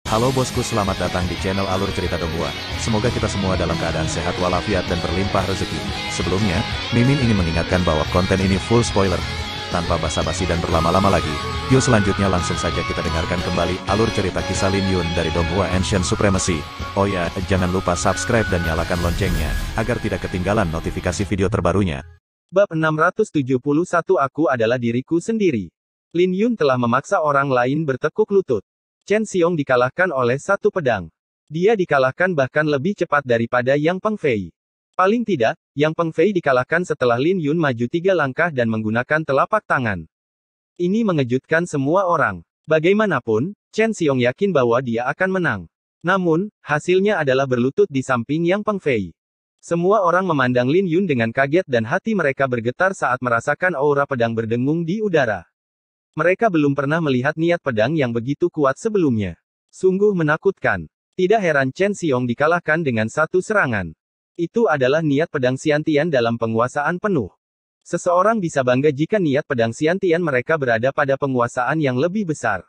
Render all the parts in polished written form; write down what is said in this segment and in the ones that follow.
Halo bosku, selamat datang di channel Alur Cerita Donghua. Semoga kita semua dalam keadaan sehat walafiat dan berlimpah rezeki. Sebelumnya, Mimin ingin mengingatkan bahwa konten ini full spoiler. Tanpa basa-basi dan berlama-lama lagi, yuk selanjutnya langsung saja kita dengarkan kembali alur cerita kisah Lin Yun dari Donghua Ancient Supremacy. Oh ya, jangan lupa subscribe dan nyalakan loncengnya, agar tidak ketinggalan notifikasi video terbarunya. Bab 671 Aku adalah diriku sendiri. Lin Yun telah memaksa orang lain bertekuk lutut. Chen Xiong dikalahkan oleh satu pedang. Dia dikalahkan bahkan lebih cepat daripada Yang Peng Fei. Paling tidak, Yang Peng Fei dikalahkan setelah Lin Yun maju 3 langkah dan menggunakan telapak tangan. Ini mengejutkan semua orang. Bagaimanapun, Chen Xiong yakin bahwa dia akan menang. Namun, hasilnya adalah berlutut di samping Yang Peng Fei. Semua orang memandang Lin Yun dengan kaget dan hati mereka bergetar saat merasakan aura pedang berdengung di udara. Mereka belum pernah melihat niat pedang yang begitu kuat sebelumnya. Sungguh menakutkan. Tidak heran Chen Xiong dikalahkan dengan satu serangan. Itu adalah niat pedang Xiantian dalam penguasaan penuh. Seseorang bisa bangga jika niat pedang Xiantian mereka berada pada penguasaan yang lebih besar.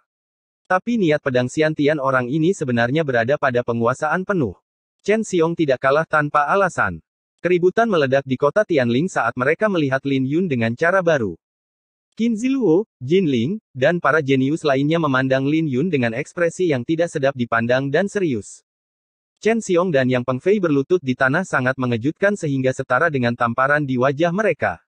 Tapi niat pedang Xiantian orang ini sebenarnya berada pada penguasaan penuh. Chen Xiong tidak kalah tanpa alasan. Keributan meledak di kota Tianling saat mereka melihat Lin Yun dengan cara baru. Qin Ziluo, Jin Ling, dan para jenius lainnya memandang Lin Yun dengan ekspresi yang tidak sedap dipandang dan serius. Chen Xiong dan Yang Peng Fei berlutut di tanah sangat mengejutkan sehingga setara dengan tamparan di wajah mereka.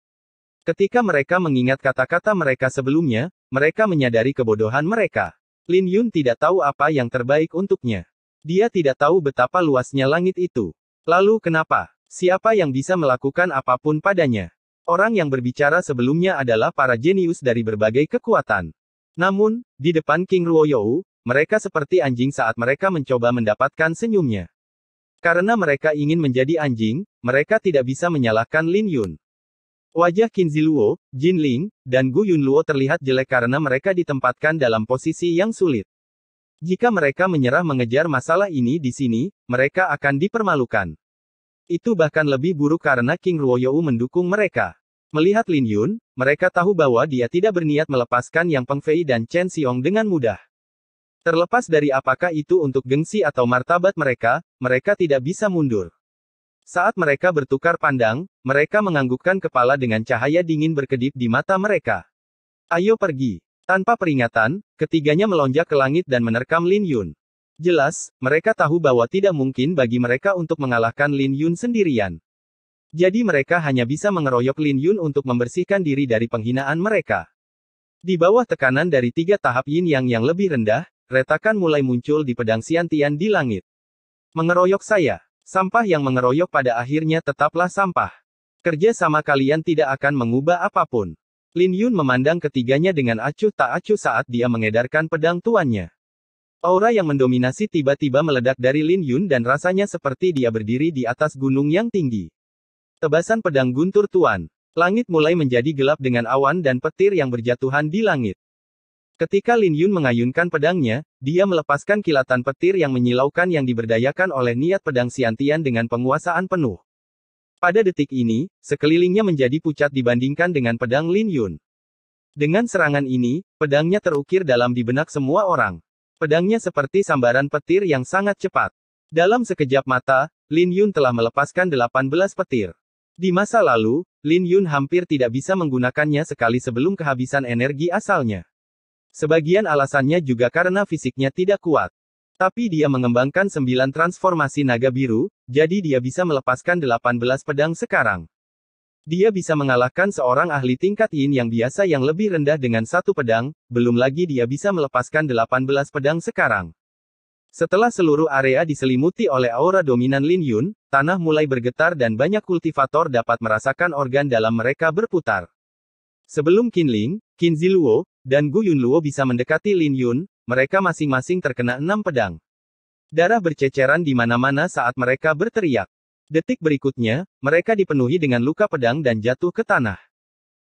Ketika mereka mengingat kata-kata mereka sebelumnya, mereka menyadari kebodohan mereka. Lin Yun tidak tahu apa yang terbaik untuknya. Dia tidak tahu betapa luasnya langit itu. Lalu kenapa? Siapa yang bisa melakukan apapun padanya? Orang yang berbicara sebelumnya adalah para jenius dari berbagai kekuatan. Namun, di depan King Ruoyou, mereka seperti anjing saat mereka mencoba mendapatkan senyumnya. Karena mereka ingin menjadi anjing, mereka tidak bisa menyalahkan Lin Yun. Wajah Qin Ziluo, Jin Ling, dan Gu Yunluo terlihat jelek karena mereka ditempatkan dalam posisi yang sulit. Jika mereka menyerah mengejar masalah ini di sini, mereka akan dipermalukan. Itu bahkan lebih buruk karena King Ruoyou mendukung mereka. Melihat Lin Yun, mereka tahu bahwa dia tidak berniat melepaskan Yang Peng Fei dan Chen Xiong dengan mudah. Terlepas dari apakah itu untuk gengsi atau martabat mereka, mereka tidak bisa mundur. Saat mereka bertukar pandang, mereka menganggukkan kepala dengan cahaya dingin berkedip di mata mereka. Ayo pergi. Tanpa peringatan, ketiganya melonjak ke langit dan menerkam Lin Yun. Jelas, mereka tahu bahwa tidak mungkin bagi mereka untuk mengalahkan Lin Yun sendirian. Jadi mereka hanya bisa mengeroyok Lin Yun untuk membersihkan diri dari penghinaan mereka. Di bawah tekanan dari 3 tahap yin yang lebih rendah, retakan mulai muncul di pedang Xiantian di langit. Mengeroyok saya. Sampah yang mengeroyok pada akhirnya tetaplah sampah. Kerja sama kalian tidak akan mengubah apapun. Lin Yun memandang ketiganya dengan acuh tak acuh saat dia mengedarkan pedang tuannya. Aura yang mendominasi tiba-tiba meledak dari Lin Yun dan rasanya seperti dia berdiri di atas gunung yang tinggi. Tebasan pedang guntur tuan. Langit mulai menjadi gelap dengan awan dan petir yang berjatuhan di langit. Ketika Lin Yun mengayunkan pedangnya, dia melepaskan kilatan petir yang menyilaukan yang diberdayakan oleh niat pedang Xiantian dengan penguasaan penuh. Pada detik ini, sekelilingnya menjadi pucat dibandingkan dengan pedang Lin Yun. Dengan serangan ini, pedangnya terukir dalam di benak semua orang. Pedangnya seperti sambaran petir yang sangat cepat. Dalam sekejap mata, Lin Yun telah melepaskan 18 petir. Di masa lalu, Lin Yun hampir tidak bisa menggunakannya sekali sebelum kehabisan energi asalnya. Sebagian alasannya juga karena fisiknya tidak kuat. Tapi dia mengembangkan 9 transformasi naga biru, jadi dia bisa melepaskan 18 pedang sekarang. Dia bisa mengalahkan seorang ahli tingkat yin yang biasa yang lebih rendah dengan satu pedang, belum lagi dia bisa melepaskan 18 pedang sekarang. Setelah seluruh area diselimuti oleh aura dominan Lin Yun, tanah mulai bergetar dan banyak kultivator dapat merasakan organ dalam mereka berputar. Sebelum Qin Ling, Qin Ziluo, dan Gu Yunluo bisa mendekati Lin Yun, mereka masing-masing terkena 6 pedang. Darah berceceran di mana-mana saat mereka berteriak. Detik berikutnya, mereka dipenuhi dengan luka pedang dan jatuh ke tanah.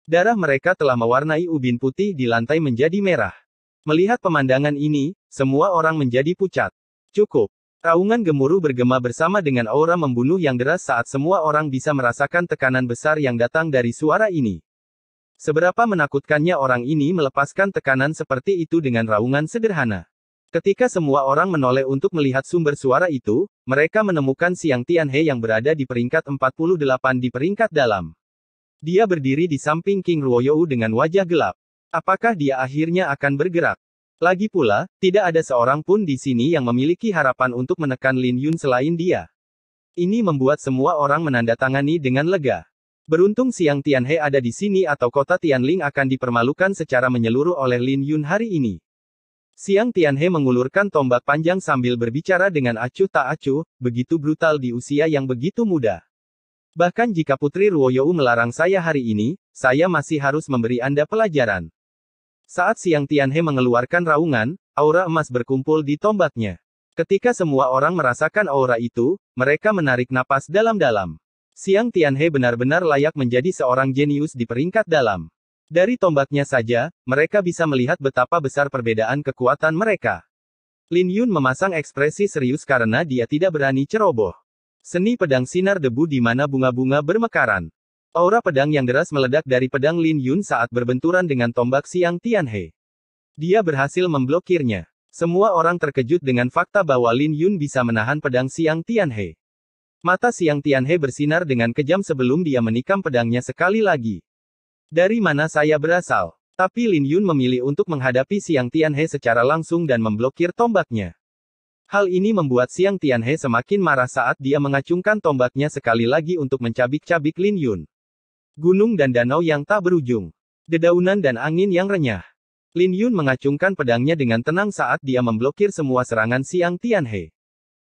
Darah mereka telah mewarnai ubin putih di lantai menjadi merah. Melihat pemandangan ini, semua orang menjadi pucat. Cukup. Raungan gemuruh bergema bersama dengan aura membunuh yang deras saat semua orang bisa merasakan tekanan besar yang datang dari suara ini. Seberapa menakutkannya orang ini melepaskan tekanan seperti itu dengan raungan sederhana. Ketika semua orang menoleh untuk melihat sumber suara itu, mereka menemukan Xiang Tianhe yang berada di peringkat 48 di peringkat dalam. Dia berdiri di samping King Ruoyou dengan wajah gelap. Apakah dia akhirnya akan bergerak? Lagi pula, tidak ada seorang pun di sini yang memiliki harapan untuk menekan Lin Yun selain dia. Ini membuat semua orang menandatangani dengan lega. Beruntung Xiang Tianhe ada di sini atau kota Tianling akan dipermalukan secara menyeluruh oleh Lin Yun hari ini. Xiang Tianhe mengulurkan tombak panjang sambil berbicara dengan acuh tak acuh, begitu brutal di usia yang begitu muda. Bahkan jika Putri Ruoyou melarang saya hari ini, saya masih harus memberi Anda pelajaran. Saat Xiang Tianhe mengeluarkan raungan, aura emas berkumpul di tombaknya. Ketika semua orang merasakan aura itu, mereka menarik napas dalam-dalam. Xiang Tianhe benar-benar layak menjadi seorang jenius di peringkat dalam. Dari tombaknya saja, mereka bisa melihat betapa besar perbedaan kekuatan mereka. Lin Yun memasang ekspresi serius karena dia tidak berani ceroboh. Seni pedang sinar debu di mana bunga-bunga bermekaran. Aura pedang yang deras meledak dari pedang Lin Yun saat berbenturan dengan tombak Xiang Tianhe. Dia berhasil memblokirnya. Semua orang terkejut dengan fakta bahwa Lin Yun bisa menahan pedang Xiang Tianhe. Mata Xiang Tianhe bersinar dengan kejam sebelum dia menikam pedangnya sekali lagi. Dari mana saya berasal? Tapi Lin Yun memilih untuk menghadapi Xiang Tianhe secara langsung dan memblokir tombaknya. Hal ini membuat Xiang Tianhe semakin marah saat dia mengacungkan tombaknya sekali lagi untuk mencabik-cabik Lin Yun. Gunung dan danau yang tak berujung. Dedaunan dan angin yang renyah. Lin Yun mengacungkan pedangnya dengan tenang saat dia memblokir semua serangan Xiang Tianhe.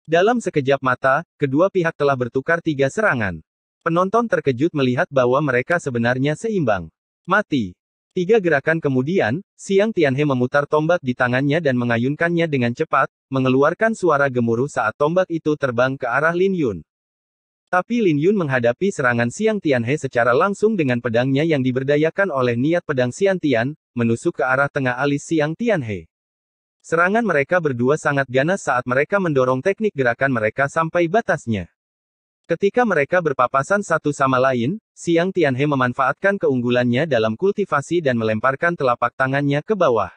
Dalam sekejap mata, kedua pihak telah bertukar 3 serangan. Penonton terkejut melihat bahwa mereka sebenarnya seimbang. Mati. 3 gerakan kemudian, Xiang Tianhe memutar tombak di tangannya dan mengayunkannya dengan cepat, mengeluarkan suara gemuruh saat tombak itu terbang ke arah Lin Yun. Tapi Lin Yun menghadapi serangan Xiang Tianhe secara langsung dengan pedangnya yang diberdayakan oleh niat pedang Xian Tian, menusuk ke arah tengah alis Xiang Tianhe. Serangan mereka berdua sangat ganas saat mereka mendorong teknik gerakan mereka sampai batasnya. Ketika mereka berpapasan satu sama lain, Xiang Tianhe memanfaatkan keunggulannya dalam kultivasi dan melemparkan telapak tangannya ke bawah.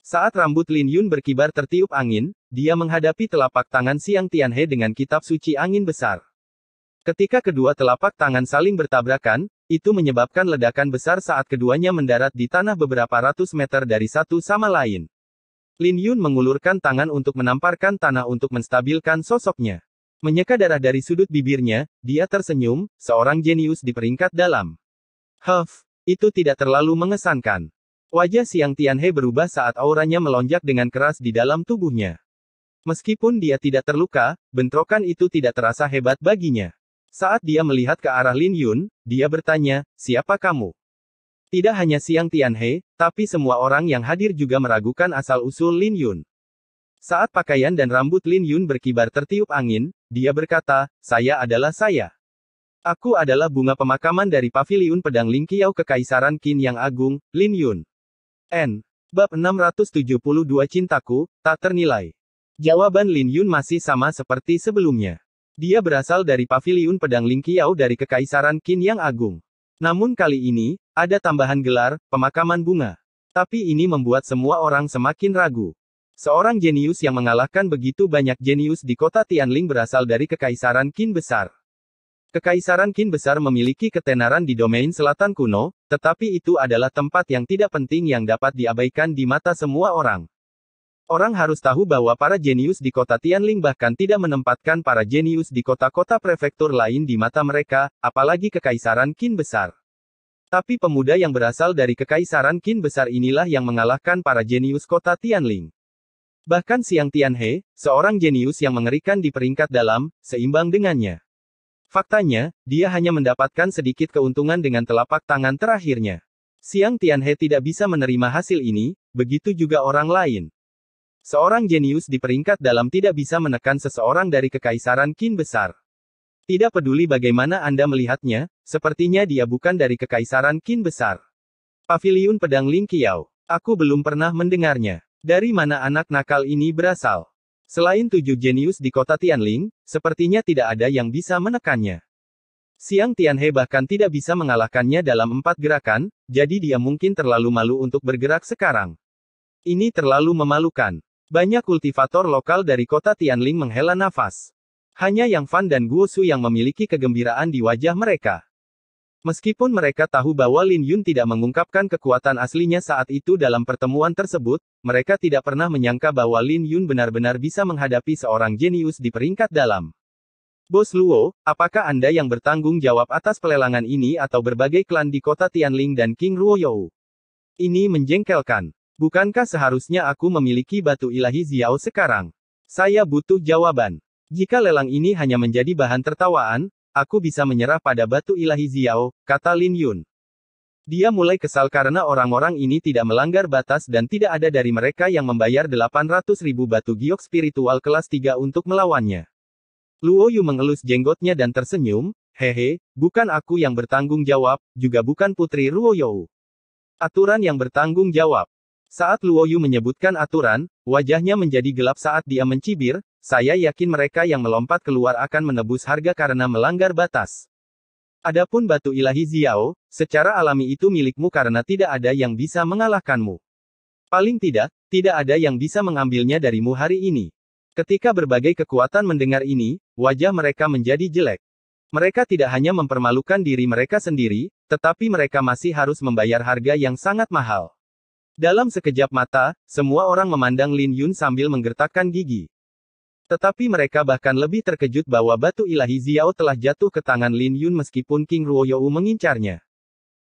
Saat rambut Lin Yun berkibar tertiup angin, dia menghadapi telapak tangan Xiang Tianhe dengan kitab suci angin besar. Ketika kedua telapak tangan saling bertabrakan, itu menyebabkan ledakan besar saat keduanya mendarat di tanah beberapa ratus meter dari satu sama lain. Lin Yun mengulurkan tangan untuk menamparkan tanah untuk menstabilkan sosoknya. Menyeka darah dari sudut bibirnya, dia tersenyum, seorang jenius di peringkat dalam. Itu tidak terlalu mengesankan. Wajah Xiang Tianhe berubah saat auranya melonjak dengan keras di dalam tubuhnya. Meskipun dia tidak terluka, bentrokan itu tidak terasa hebat baginya. Saat dia melihat ke arah Lin Yun, dia bertanya, "Siapa kamu?" Tidak hanya Xiang Tianhe, tapi semua orang yang hadir juga meragukan asal-usul Lin Yun. Saat pakaian dan rambut Lin Yun berkibar tertiup angin, dia berkata, "Saya adalah saya. Aku adalah bunga pemakaman dari Paviliun Pedang Lingqiao Kekaisaran Qin yang Agung, Lin Yun." Bab 672 Cintaku, tak ternilai. Jawaban Lin Yun masih sama seperti sebelumnya. Dia berasal dari Paviliun Pedang Lingqiao dari Kekaisaran Qin yang Agung. Namun kali ini, ada tambahan gelar, pemakaman bunga. Tapi ini membuat semua orang semakin ragu. Seorang jenius yang mengalahkan begitu banyak jenius di kota Tianling berasal dari Kekaisaran Qin Besar. Kekaisaran Qin Besar memiliki ketenaran di domain selatan kuno, tetapi itu adalah tempat yang tidak penting yang dapat diabaikan di mata semua orang. Orang harus tahu bahwa para jenius di kota Tianling bahkan tidak menempatkan para jenius di kota-kota prefektur lain di mata mereka, apalagi Kekaisaran Qin Besar. Tapi pemuda yang berasal dari Kekaisaran Qin Besar inilah yang mengalahkan para jenius kota Tianling. Bahkan Xiang Tianhe, seorang jenius yang mengerikan di peringkat dalam, seimbang dengannya. Faktanya, dia hanya mendapatkan sedikit keuntungan dengan telapak tangan terakhirnya. Xiang Tianhe tidak bisa menerima hasil ini, begitu juga orang lain. Seorang jenius di peringkat dalam tidak bisa menekan seseorang dari Kekaisaran Qin Besar. Tidak peduli bagaimana Anda melihatnya, sepertinya dia bukan dari Kekaisaran Qin Besar. Paviliun Pedang Lingqiao. Aku belum pernah mendengarnya. Dari mana anak nakal ini berasal? Selain 7 jenius di kota Tianling, sepertinya tidak ada yang bisa menekannya. Xiang Tianhe bahkan tidak bisa mengalahkannya dalam 4 gerakan, jadi dia mungkin terlalu malu untuk bergerak sekarang. Ini terlalu memalukan. Banyak kultivator lokal dari kota Tianling menghela nafas. Hanya Yang Fan dan Guo Su yang memiliki kegembiraan di wajah mereka. Meskipun mereka tahu bahwa Lin Yun tidak mengungkapkan kekuatan aslinya saat itu dalam pertemuan tersebut, mereka tidak pernah menyangka bahwa Lin Yun benar-benar bisa menghadapi seorang jenius di peringkat dalam. Bos Luo, apakah Anda yang bertanggung jawab atas pelelangan ini atau berbagai klan di kota Tianling dan King Ruoyou? Ini menjengkelkan. Bukankah seharusnya aku memiliki batu ilahi Xiao sekarang? Saya butuh jawaban. Jika lelang ini hanya menjadi bahan tertawaan, aku bisa menyerah pada batu ilahi Xiao, kata Lin Yun. Dia mulai kesal karena orang-orang ini tidak melanggar batas dan tidak ada dari mereka yang membayar 800.000 batu giok spiritual kelas 3 untuk melawannya. Luo Yu mengelus jenggotnya dan tersenyum, hehe, bukan aku yang bertanggung jawab, juga bukan Putri Ruoyou. Aturan yang bertanggung jawab. Saat Luo Yu menyebutkan aturan, wajahnya menjadi gelap saat dia mencibir, saya yakin mereka yang melompat keluar akan menebus harga karena melanggar batas. Adapun batu ilahi Xiao, secara alami itu milikmu karena tidak ada yang bisa mengalahkanmu. Paling tidak, tidak ada yang bisa mengambilnya darimu hari ini. Ketika berbagai kekuatan mendengar ini, wajah mereka menjadi jelek. Mereka tidak hanya mempermalukan diri mereka sendiri, tetapi mereka masih harus membayar harga yang sangat mahal. Dalam sekejap mata, semua orang memandang Lin Yun sambil menggertakkan gigi. Tetapi mereka bahkan lebih terkejut bahwa batu ilahi Xiao telah jatuh ke tangan Lin Yun meskipun King Ruoyou mengincarnya.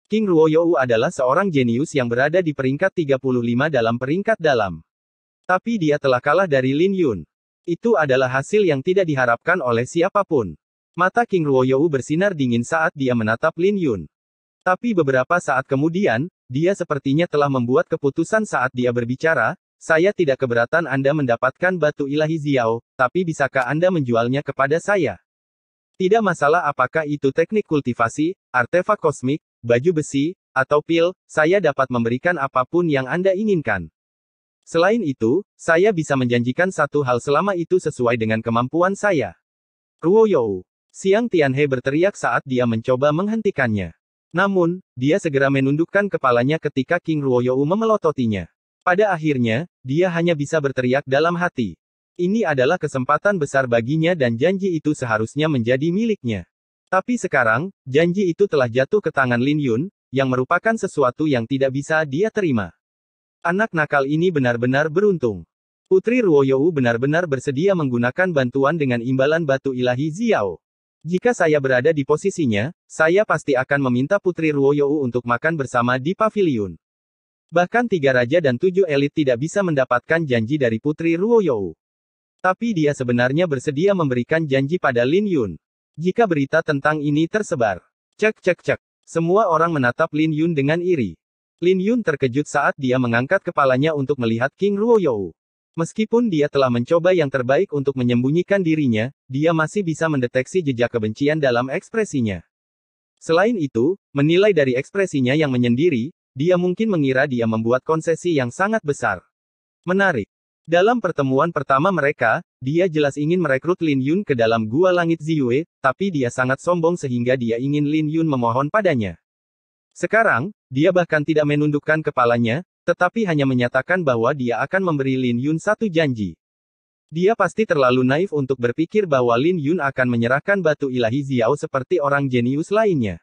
King Ruoyou adalah seorang jenius yang berada di peringkat 35 dalam peringkat dalam. Tapi dia telah kalah dari Lin Yun. Itu adalah hasil yang tidak diharapkan oleh siapapun. Mata King Ruoyou bersinar dingin saat dia menatap Lin Yun. Tapi beberapa saat kemudian, dia sepertinya telah membuat keputusan saat dia berbicara, saya tidak keberatan Anda mendapatkan batu ilahi Xiao, tapi bisakah Anda menjualnya kepada saya? Tidak masalah apakah itu teknik kultivasi, artefak kosmik, baju besi, atau pil, saya dapat memberikan apapun yang Anda inginkan. Selain itu, saya bisa menjanjikan satu hal selama itu sesuai dengan kemampuan saya. Ruoyou. Xiang Tianhe berteriak saat dia mencoba menghentikannya. Namun, dia segera menundukkan kepalanya ketika King Ruoyou memelototinya. Pada akhirnya, dia hanya bisa berteriak dalam hati. Ini adalah kesempatan besar baginya dan janji itu seharusnya menjadi miliknya. Tapi sekarang, janji itu telah jatuh ke tangan Lin Yun, yang merupakan sesuatu yang tidak bisa dia terima. Anak nakal ini benar-benar beruntung. Putri Ruoyou benar-benar bersedia menggunakan bantuan dengan imbalan batu ilahi Xiao. Jika saya berada di posisinya, saya pasti akan meminta Putri Ruoyou untuk makan bersama di paviliun. Bahkan 3 raja dan 7 elit tidak bisa mendapatkan janji dari Putri Ruoyou. Tapi dia sebenarnya bersedia memberikan janji pada Lin Yun. Jika berita tentang ini tersebar. Cek cek cek. Semua orang menatap Lin Yun dengan iri. Lin Yun terkejut saat dia mengangkat kepalanya untuk melihat King Ruoyou. Meskipun dia telah mencoba yang terbaik untuk menyembunyikan dirinya, dia masih bisa mendeteksi jejak kebencian dalam ekspresinya. Selain itu, menilai dari ekspresinya yang menyendiri, dia mungkin mengira dia membuat konsesi yang sangat besar. Menarik. Dalam pertemuan pertama mereka, dia jelas ingin merekrut Lin Yun ke dalam Gua Langit Ziyue, tapi dia sangat sombong sehingga dia ingin Lin Yun memohon padanya. Sekarang, dia bahkan tidak menundukkan kepalanya, tetapi hanya menyatakan bahwa dia akan memberi Lin Yun satu janji. Dia pasti terlalu naif untuk berpikir bahwa Lin Yun akan menyerahkan batu ilahi Xiao seperti orang jenius lainnya.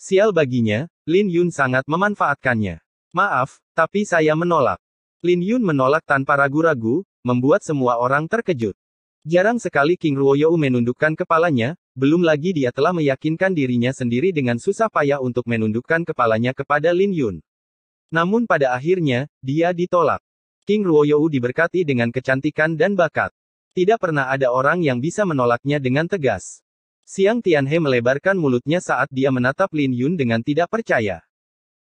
Sial baginya, Lin Yun sangat memanfaatkannya. Maaf, tapi saya menolak. Lin Yun menolak tanpa ragu-ragu, membuat semua orang terkejut. Jarang sekali King Ruoyou menundukkan kepalanya, belum lagi dia telah meyakinkan dirinya sendiri dengan susah payah untuk menundukkan kepalanya kepada Lin Yun. Namun pada akhirnya, dia ditolak. King Ruoyou diberkati dengan kecantikan dan bakat. Tidak pernah ada orang yang bisa menolaknya dengan tegas. Xiang Tianhe melebarkan mulutnya saat dia menatap Lin Yun dengan tidak percaya.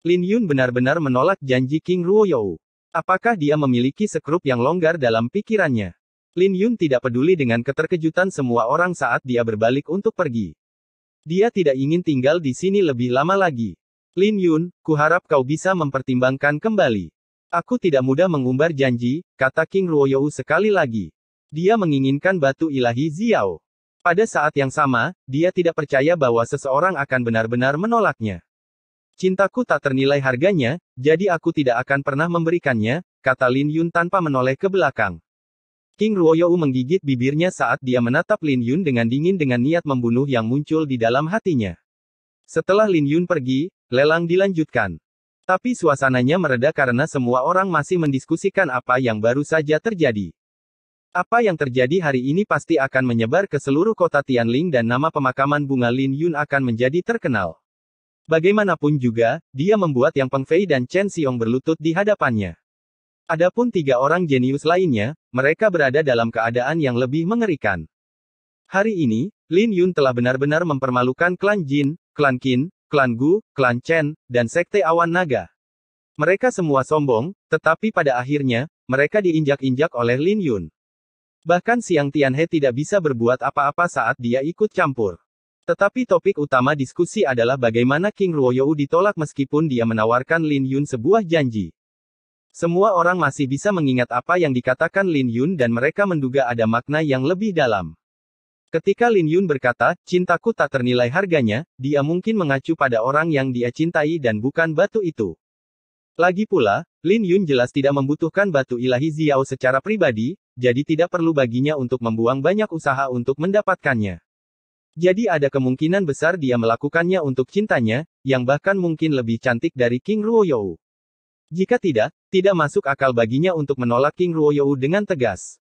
Lin Yun benar-benar menolak janji King Ruoyou. Apakah dia memiliki sekrup yang longgar dalam pikirannya? Lin Yun tidak peduli dengan keterkejutan semua orang saat dia berbalik untuk pergi. Dia tidak ingin tinggal di sini lebih lama lagi. Lin Yun, kuharap kau bisa mempertimbangkan kembali. Aku tidak mudah mengumbar janji, kata King Ruoyou sekali lagi. Dia menginginkan batu ilahi Xiao. Pada saat yang sama, dia tidak percaya bahwa seseorang akan benar-benar menolaknya. Cintaku tak ternilai harganya, jadi aku tidak akan pernah memberikannya, kata Lin Yun tanpa menoleh ke belakang. King Ruoyou menggigit bibirnya saat dia menatap Lin Yun dengan dingin dengan niat membunuh yang muncul di dalam hatinya. Setelah Lin Yun pergi, lelang dilanjutkan. Tapi suasananya mereda karena semua orang masih mendiskusikan apa yang baru saja terjadi. Apa yang terjadi hari ini pasti akan menyebar ke seluruh kota Tianling dan nama pemakaman bunga Lin Yun akan menjadi terkenal. Bagaimanapun juga, dia membuat Yang Peng Fei dan Chen Xiong berlutut di hadapannya. Adapun 3 orang jenius lainnya, mereka berada dalam keadaan yang lebih mengerikan. Hari ini, Lin Yun telah benar-benar mempermalukan klan Jin, klan Qin, klan Gu, klan Chen, dan Sekte Awan Naga. Mereka semua sombong, tetapi pada akhirnya, mereka diinjak-injak oleh Lin Yun. Bahkan Xiang Tianhe tidak bisa berbuat apa-apa saat dia ikut campur. Tetapi topik utama diskusi adalah bagaimana King Ruoyou ditolak meskipun dia menawarkan Lin Yun sebuah janji. Semua orang masih bisa mengingat apa yang dikatakan Lin Yun dan mereka menduga ada makna yang lebih dalam. Ketika Lin Yun berkata, cintaku tak ternilai harganya, dia mungkin mengacu pada orang yang dia cintai dan bukan batu itu. Lagi pula, Lin Yun jelas tidak membutuhkan batu ilahi Xiao secara pribadi, jadi tidak perlu baginya untuk membuang banyak usaha untuk mendapatkannya. Jadi ada kemungkinan besar dia melakukannya untuk cintanya, yang bahkan mungkin lebih cantik dari King Ruoyou. Jika tidak masuk akal baginya untuk menolak King Ruoyou dengan tegas.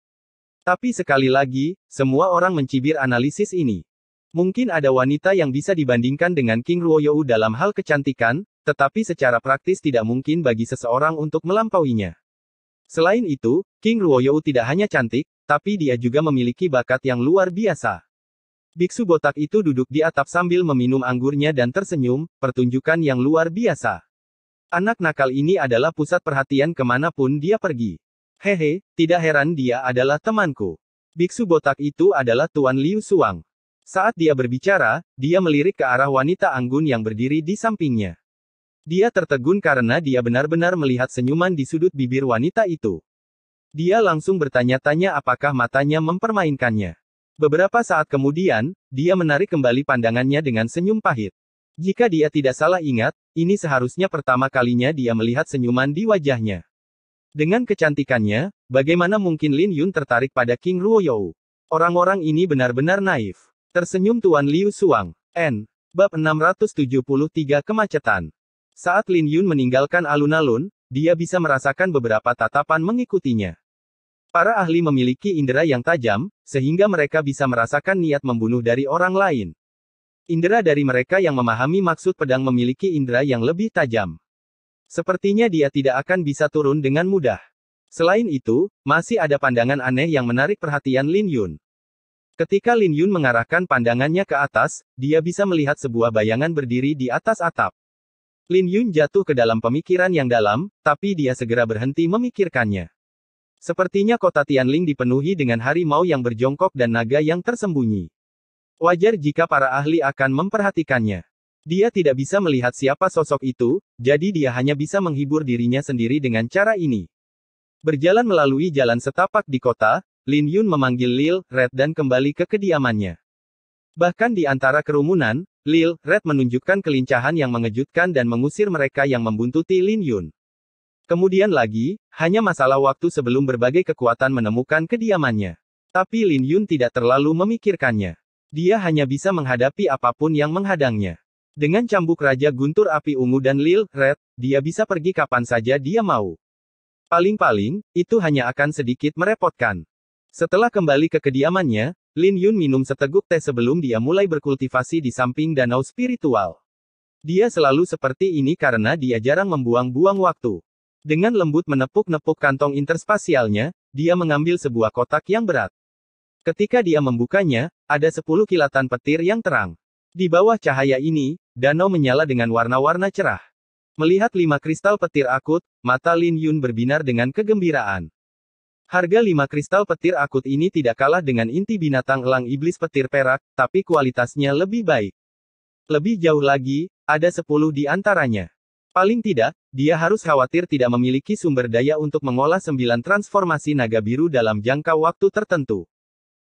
Tapi sekali lagi, semua orang mencibir analisis ini. Mungkin ada wanita yang bisa dibandingkan dengan King Ruoyou dalam hal kecantikan, tetapi secara praktis tidak mungkin bagi seseorang untuk melampauinya. Selain itu, King Ruoyou tidak hanya cantik, tapi dia juga memiliki bakat yang luar biasa. Biksu botak itu duduk di atap sambil meminum anggurnya dan tersenyum, pertunjukan yang luar biasa. Anak nakal ini adalah pusat perhatian kemanapun dia pergi. Hehe, tidak heran dia adalah temanku. Biksu botak itu adalah Tuan Liu Suang. Saat dia berbicara, dia melirik ke arah wanita anggun yang berdiri di sampingnya. Dia tertegun karena dia benar-benar melihat senyuman di sudut bibir wanita itu. Dia langsung bertanya-tanya apakah matanya mempermainkannya. Beberapa saat kemudian, dia menarik kembali pandangannya dengan senyum pahit. Jika dia tidak salah ingat, ini seharusnya pertama kalinya dia melihat senyuman di wajahnya. Dengan kecantikannya, bagaimana mungkin Lin Yun tertarik pada King Ruoyou? Orang-orang ini benar-benar naif. Tersenyum Tuan Liu Suang. Bab 673 Kemacetan. Saat Lin Yun meninggalkan alun-alun, dia bisa merasakan beberapa tatapan mengikutinya. Para ahli memiliki indera yang tajam, sehingga mereka bisa merasakan niat membunuh dari orang lain. Indera dari mereka yang memahami maksud pedang memiliki indera yang lebih tajam. Sepertinya dia tidak akan bisa turun dengan mudah. Selain itu, masih ada pandangan aneh yang menarik perhatian Lin Yun. Ketika Lin Yun mengarahkan pandangannya ke atas, dia bisa melihat sebuah bayangan berdiri di atas atap. Lin Yun jatuh ke dalam pemikiran yang dalam, tapi dia segera berhenti memikirkannya. Sepertinya kota Tianling dipenuhi dengan harimau yang berjongkok dan naga yang tersembunyi. Wajar jika para ahli akan memperhatikannya. Dia tidak bisa melihat siapa sosok itu, jadi dia hanya bisa menghibur dirinya sendiri dengan cara ini. Berjalan melalui jalan setapak di kota, Lin Yun memanggil Lil Red dan kembali ke kediamannya. Bahkan di antara kerumunan, Lil Red menunjukkan kelincahan yang mengejutkan dan mengusir mereka yang membuntuti Lin Yun. Kemudian lagi, hanya masalah waktu sebelum berbagai kekuatan menemukan kediamannya. Tapi Lin Yun tidak terlalu memikirkannya. Dia hanya bisa menghadapi apapun yang menghadangnya. Dengan cambuk Raja Guntur Api Ungu dan Lil Red, dia bisa pergi kapan saja dia mau. Paling-paling, itu hanya akan sedikit merepotkan. Setelah kembali ke kediamannya, Lin Yun minum seteguk teh sebelum dia mulai berkultivasi di samping danau spiritual. Dia selalu seperti ini karena dia jarang membuang-buang waktu. Dengan lembut menepuk-nepuk kantong interspasialnya, dia mengambil sebuah kotak yang berat. Ketika dia membukanya, ada 10 kilatan petir yang terang. Di bawah cahaya ini, danau menyala dengan warna-warna cerah. Melihat 5 kristal petir akut, mata Lin Yun berbinar dengan kegembiraan. Harga 5 kristal petir akut ini tidak kalah dengan inti binatang elang iblis petir perak, tapi kualitasnya lebih baik. Lebih jauh lagi, ada 10 di antaranya. Paling tidak, dia harus khawatir tidak memiliki sumber daya untuk mengolah 9 transformasi naga biru dalam jangka waktu tertentu.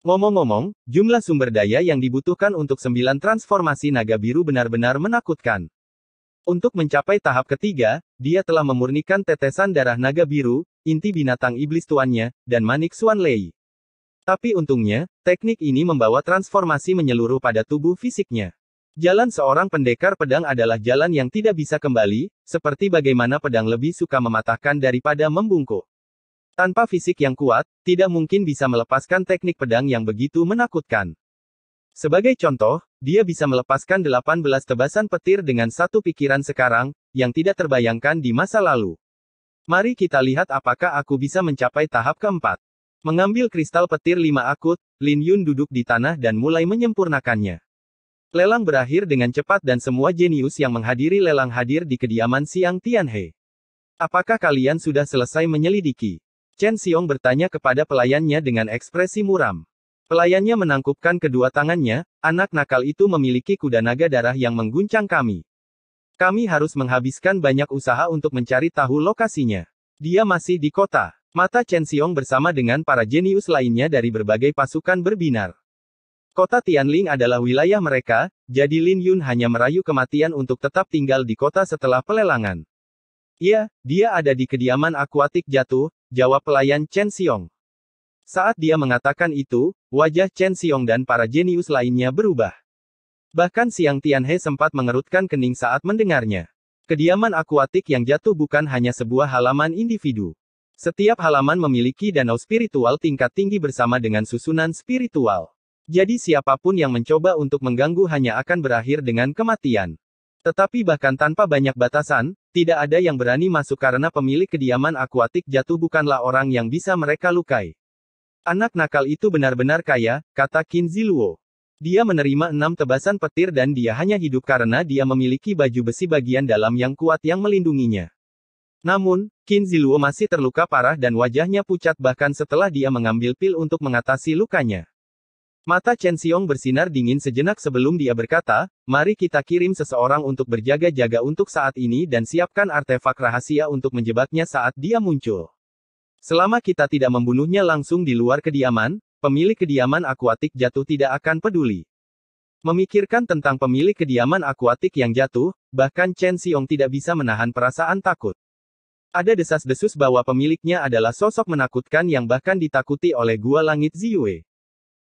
Ngomong-ngomong, jumlah sumber daya yang dibutuhkan untuk 9 transformasi naga biru benar-benar menakutkan. Untuk mencapai tahap ketiga, dia telah memurnikan tetesan darah naga biru, inti binatang iblis tuannya, dan manik Xuan Lei. Tapi untungnya, teknik ini membawa transformasi menyeluruh pada tubuh fisiknya. Jalan seorang pendekar pedang adalah jalan yang tidak bisa kembali, seperti bagaimana pedang lebih suka mematahkan daripada membungkuk. Tanpa fisik yang kuat, tidak mungkin bisa melepaskan teknik pedang yang begitu menakutkan. Sebagai contoh, dia bisa melepaskan 18 tebasan petir dengan satu pikiran sekarang, yang tidak terbayangkan di masa lalu. Mari kita lihat apakah aku bisa mencapai tahap keempat. Mengambil kristal petir 5 akut, Lin Yun duduk di tanah dan mulai menyempurnakannya. Lelang berakhir dengan cepat dan semua jenius yang menghadiri lelang hadir di kediaman Xiang Tianhe. Apakah kalian sudah selesai menyelidiki? Chen Xiong bertanya kepada pelayannya dengan ekspresi muram. Pelayannya menangkupkan kedua tangannya, anak nakal itu memiliki kuda naga darah yang mengguncang kami. Kami harus menghabiskan banyak usaha untuk mencari tahu lokasinya. Dia masih di kota. Mata Chen Xiong bersama dengan para jenius lainnya dari berbagai pasukan berbinar. Kota Tianling adalah wilayah mereka, jadi Lin Yun hanya merayu kematian untuk tetap tinggal di kota setelah pelelangan. Ya, dia ada di kediaman akuatik jatuh, jawab pelayan Chen Xiong. Saat dia mengatakan itu, wajah Chen Xiong dan para jenius lainnya berubah. Bahkan Xiang Tianhe sempat mengerutkan kening saat mendengarnya. Kediaman akuatik yang jatuh bukan hanya sebuah halaman individu. Setiap halaman memiliki danau spiritual tingkat tinggi bersama dengan susunan spiritual. Jadi siapapun yang mencoba untuk mengganggu hanya akan berakhir dengan kematian. Tetapi bahkan tanpa banyak batasan, tidak ada yang berani masuk karena pemilik kediaman akuatik jatuh bukanlah orang yang bisa mereka lukai. Anak nakal itu benar-benar kaya, kata Qin Ziluo. Dia menerima 6 tebasan petir dan dia hanya hidup karena dia memiliki baju besi bagian dalam yang kuat yang melindunginya. Namun, Qin Ziluo masih terluka parah dan wajahnya pucat bahkan setelah dia mengambil pil untuk mengatasi lukanya. Mata Chen Xiong bersinar dingin sejenak sebelum dia berkata, mari kita kirim seseorang untuk berjaga-jaga untuk saat ini dan siapkan artefak rahasia untuk menjebaknya saat dia muncul. Selama kita tidak membunuhnya langsung di luar kediaman, pemilik kediaman akuatik jatuh tidak akan peduli. Memikirkan tentang pemilik kediaman akuatik yang jatuh, bahkan Chen Xiong tidak bisa menahan perasaan takut. Ada desas-desus bahwa pemiliknya adalah sosok menakutkan yang bahkan ditakuti oleh Gua Langit Ziyue.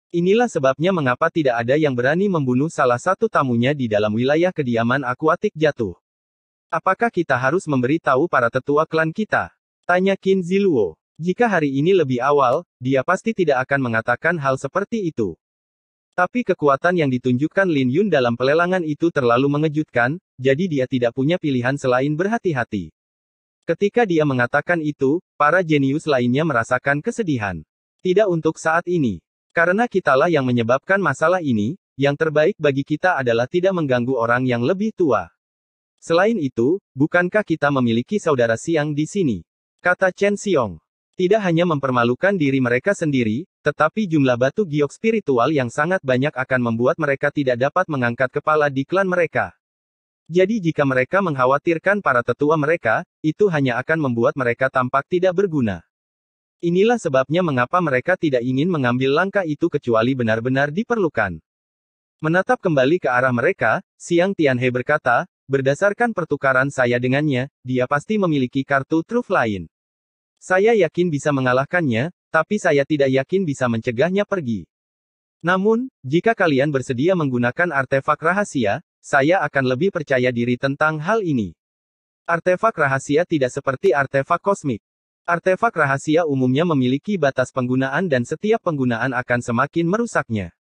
Inilah sebabnya mengapa tidak ada yang berani membunuh salah satu tamunya di dalam wilayah kediaman akuatik jatuh. Apakah kita harus memberi tahu para tetua klan kita? Tanya Qin Ziluo. Jika hari ini lebih awal, dia pasti tidak akan mengatakan hal seperti itu. Tapi kekuatan yang ditunjukkan Lin Yun dalam pelelangan itu terlalu mengejutkan, jadi dia tidak punya pilihan selain berhati-hati. Ketika dia mengatakan itu, para jenius lainnya merasakan kesedihan. Tidak untuk saat ini. Karena kitalah yang menyebabkan masalah ini, yang terbaik bagi kita adalah tidak mengganggu orang yang lebih tua. Selain itu, bukankah kita memiliki saudara Xiang di sini? Kata Chen Xiong. Tidak hanya mempermalukan diri mereka sendiri, tetapi jumlah batu giok spiritual yang sangat banyak akan membuat mereka tidak dapat mengangkat kepala di klan mereka. Jadi jika mereka mengkhawatirkan para tetua mereka, itu hanya akan membuat mereka tampak tidak berguna. Inilah sebabnya mengapa mereka tidak ingin mengambil langkah itu kecuali benar-benar diperlukan. Menatap kembali ke arah mereka, Xiang Tianhe berkata, berdasarkan pertukaran saya dengannya, dia pasti memiliki kartu truf lain. Saya yakin bisa mengalahkannya, tapi saya tidak yakin bisa mencegahnya pergi. Namun, jika kalian bersedia menggunakan artefak rahasia, saya akan lebih percaya diri tentang hal ini. Artefak rahasia tidak seperti artefak kosmik. Artefak rahasia umumnya memiliki batas penggunaan dan setiap penggunaan akan semakin merusaknya.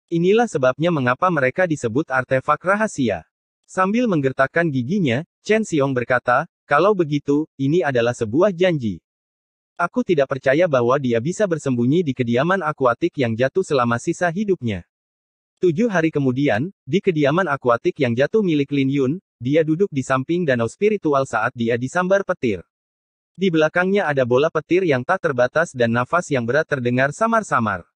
Inilah sebabnya mengapa mereka disebut artefak rahasia. Sambil menggertakkan giginya, Chen Xiong berkata, kalau begitu, ini adalah sebuah janji. Aku tidak percaya bahwa dia bisa bersembunyi di kediaman akuatik yang jatuh selama sisa hidupnya. 7 hari kemudian, di kediaman akuatik yang jatuh milik Lin Yun, dia duduk di samping danau spiritual saat dia disambar petir. Di belakangnya ada bola petir yang tak terbatas dan nafas yang berat terdengar samar-samar.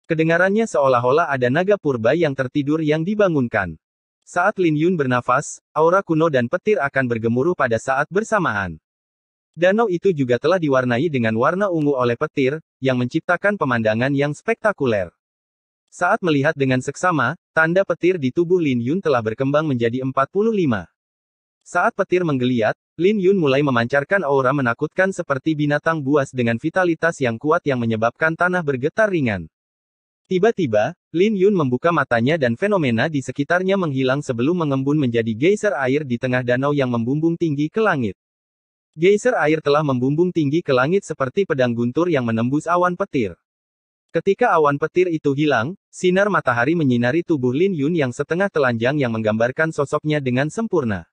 Kedengarannya seolah-olah ada naga purba yang tertidur yang dibangunkan. Saat Lin Yun bernafas, aura kuno dan petir akan bergemuruh pada saat bersamaan. Danau itu juga telah diwarnai dengan warna ungu oleh petir, yang menciptakan pemandangan yang spektakuler. Saat melihat dengan seksama, tanda petir di tubuh Lin Yun telah berkembang menjadi 45. Saat petir menggeliat, Lin Yun mulai memancarkan aura menakutkan seperti binatang buas dengan vitalitas yang kuat yang menyebabkan tanah bergetar ringan. Tiba-tiba, Lin Yun membuka matanya dan fenomena di sekitarnya menghilang sebelum mengembun menjadi geyser air di tengah danau yang membumbung tinggi ke langit. Geyser air telah membumbung tinggi ke langit seperti pedang guntur yang menembus awan petir. Ketika awan petir itu hilang, sinar matahari menyinari tubuh Lin Yun yang setengah telanjang yang menggambarkan sosoknya dengan sempurna.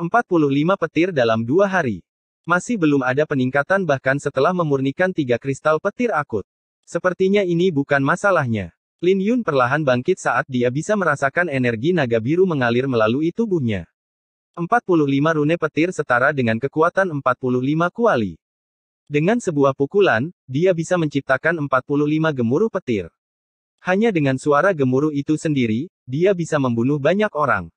45 petir dalam 2 hari. Masih belum ada peningkatan bahkan setelah memurnikan 3 kristal petir akut. Sepertinya ini bukan masalahnya. Lin Yun perlahan bangkit saat dia bisa merasakan energi naga biru mengalir melalui tubuhnya. 45 rune petir setara dengan kekuatan 45 kuali. Dengan sebuah pukulan, dia bisa menciptakan 45 gemuruh petir. Hanya dengan suara gemuruh itu sendiri, dia bisa membunuh banyak orang.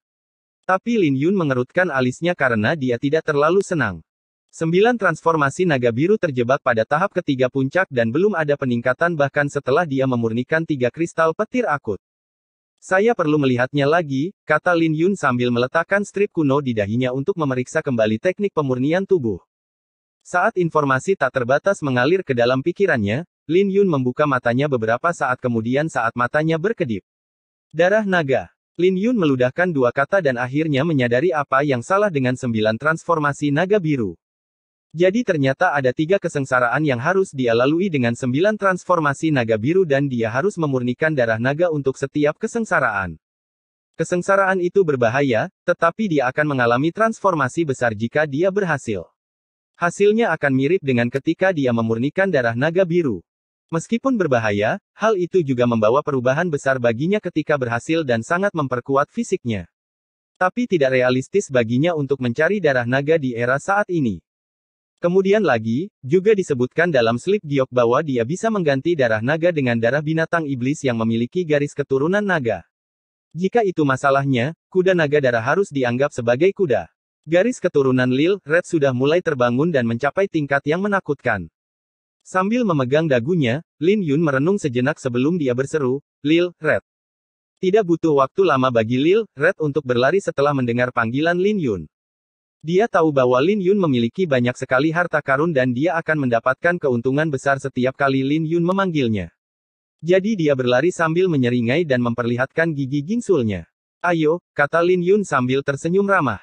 Tapi Lin Yun mengerutkan alisnya karena dia tidak terlalu senang. 9 transformasi naga biru terjebak pada tahap ketiga puncak dan belum ada peningkatan bahkan setelah dia memurnikan 3 kristal petir akut. Saya perlu melihatnya lagi, kata Lin Yun sambil meletakkan strip kuno di dahinya untuk memeriksa kembali teknik pemurnian tubuh. Saat informasi tak terbatas mengalir ke dalam pikirannya, Lin Yun membuka matanya beberapa saat kemudian saat matanya berkedip. Darah naga. Lin Yun meludahkan 2 kata dan akhirnya menyadari apa yang salah dengan 9 transformasi naga biru. Jadi ternyata ada 3 kesengsaraan yang harus dia lalui dengan 9 transformasi naga biru dan dia harus memurnikan darah naga untuk setiap kesengsaraan. Kesengsaraan itu berbahaya, tetapi dia akan mengalami transformasi besar jika dia berhasil. Hasilnya akan mirip dengan ketika dia memurnikan darah naga biru. Meskipun berbahaya, hal itu juga membawa perubahan besar baginya ketika berhasil dan sangat memperkuat fisiknya. Tapi tidak realistis baginya untuk mencari darah naga di era saat ini. Kemudian lagi, juga disebutkan dalam slip giok bahwa dia bisa mengganti darah naga dengan darah binatang iblis yang memiliki garis keturunan naga. Jika itu masalahnya, kuda naga darah harus dianggap sebagai kuda. Garis keturunan Lil Red sudah mulai terbangun dan mencapai tingkat yang menakutkan. Sambil memegang dagunya, Lin Yun merenung sejenak sebelum dia berseru, "Lil Red." Tidak butuh waktu lama bagi Lil Red untuk berlari setelah mendengar panggilan Lin Yun. Dia tahu bahwa Lin Yun memiliki banyak sekali harta karun dan dia akan mendapatkan keuntungan besar setiap kali Lin Yun memanggilnya. Jadi dia berlari sambil menyeringai dan memperlihatkan gigi gingsulnya. "Ayo," kata Lin Yun sambil tersenyum ramah.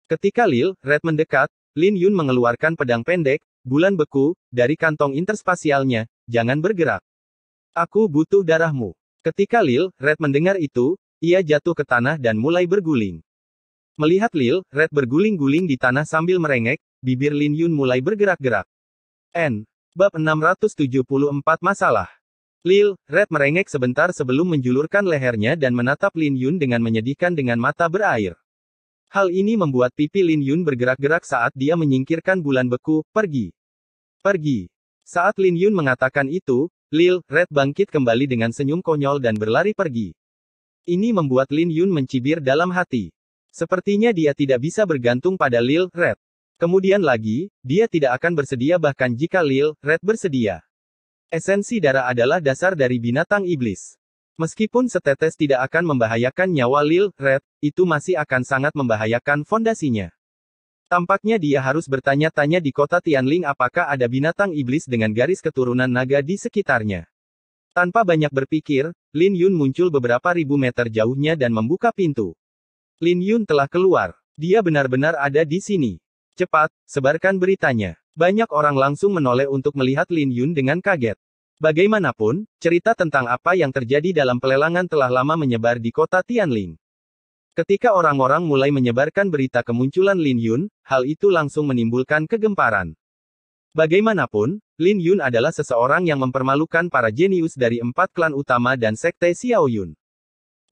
Ketika Lil Red mendekat, Lin Yun mengeluarkan pedang pendek, bulan beku, dari kantong interspasialnya, "Jangan bergerak. Aku butuh darahmu." Ketika Lil Red mendengar itu, ia jatuh ke tanah dan mulai berguling. Melihat Lil Red berguling-guling di tanah sambil merengek, bibir Lin Yun mulai bergerak-gerak. Bab 674 Masalah. Lil Red merengek sebentar sebelum menjulurkan lehernya dan menatap Lin Yun dengan menyedihkan dengan mata berair. Hal ini membuat pipi Lin Yun bergerak-gerak saat dia menyingkirkan bulan beku, "Pergi. Pergi." Saat Lin Yun mengatakan itu, Lil Red bangkit kembali dengan senyum konyol dan berlari pergi. Ini membuat Lin Yun mencibir dalam hati. Sepertinya dia tidak bisa bergantung pada Lil Red. Kemudian lagi, dia tidak akan bersedia bahkan jika Lil Red bersedia. Esensi darah adalah dasar dari binatang iblis. Meskipun setetes tidak akan membahayakan nyawa Lil Red, itu masih akan sangat membahayakan fondasinya. Tampaknya dia harus bertanya-tanya di kota Tianling apakah ada binatang iblis dengan garis keturunan naga di sekitarnya. Tanpa banyak berpikir, Lin Yun muncul beberapa ribu meter jauhnya dan membuka pintu. Lin Yun telah keluar. Dia benar-benar ada di sini. Cepat, sebarkan beritanya. Banyak orang langsung menoleh untuk melihat Lin Yun dengan kaget. Bagaimanapun, cerita tentang apa yang terjadi dalam pelelangan telah lama menyebar di kota Tianling. Ketika orang-orang mulai menyebarkan berita kemunculan Lin Yun, hal itu langsung menimbulkan kegemparan. Bagaimanapun, Lin Yun adalah seseorang yang mempermalukan para jenius dari 4 klan utama dan sekte Xiao Yun.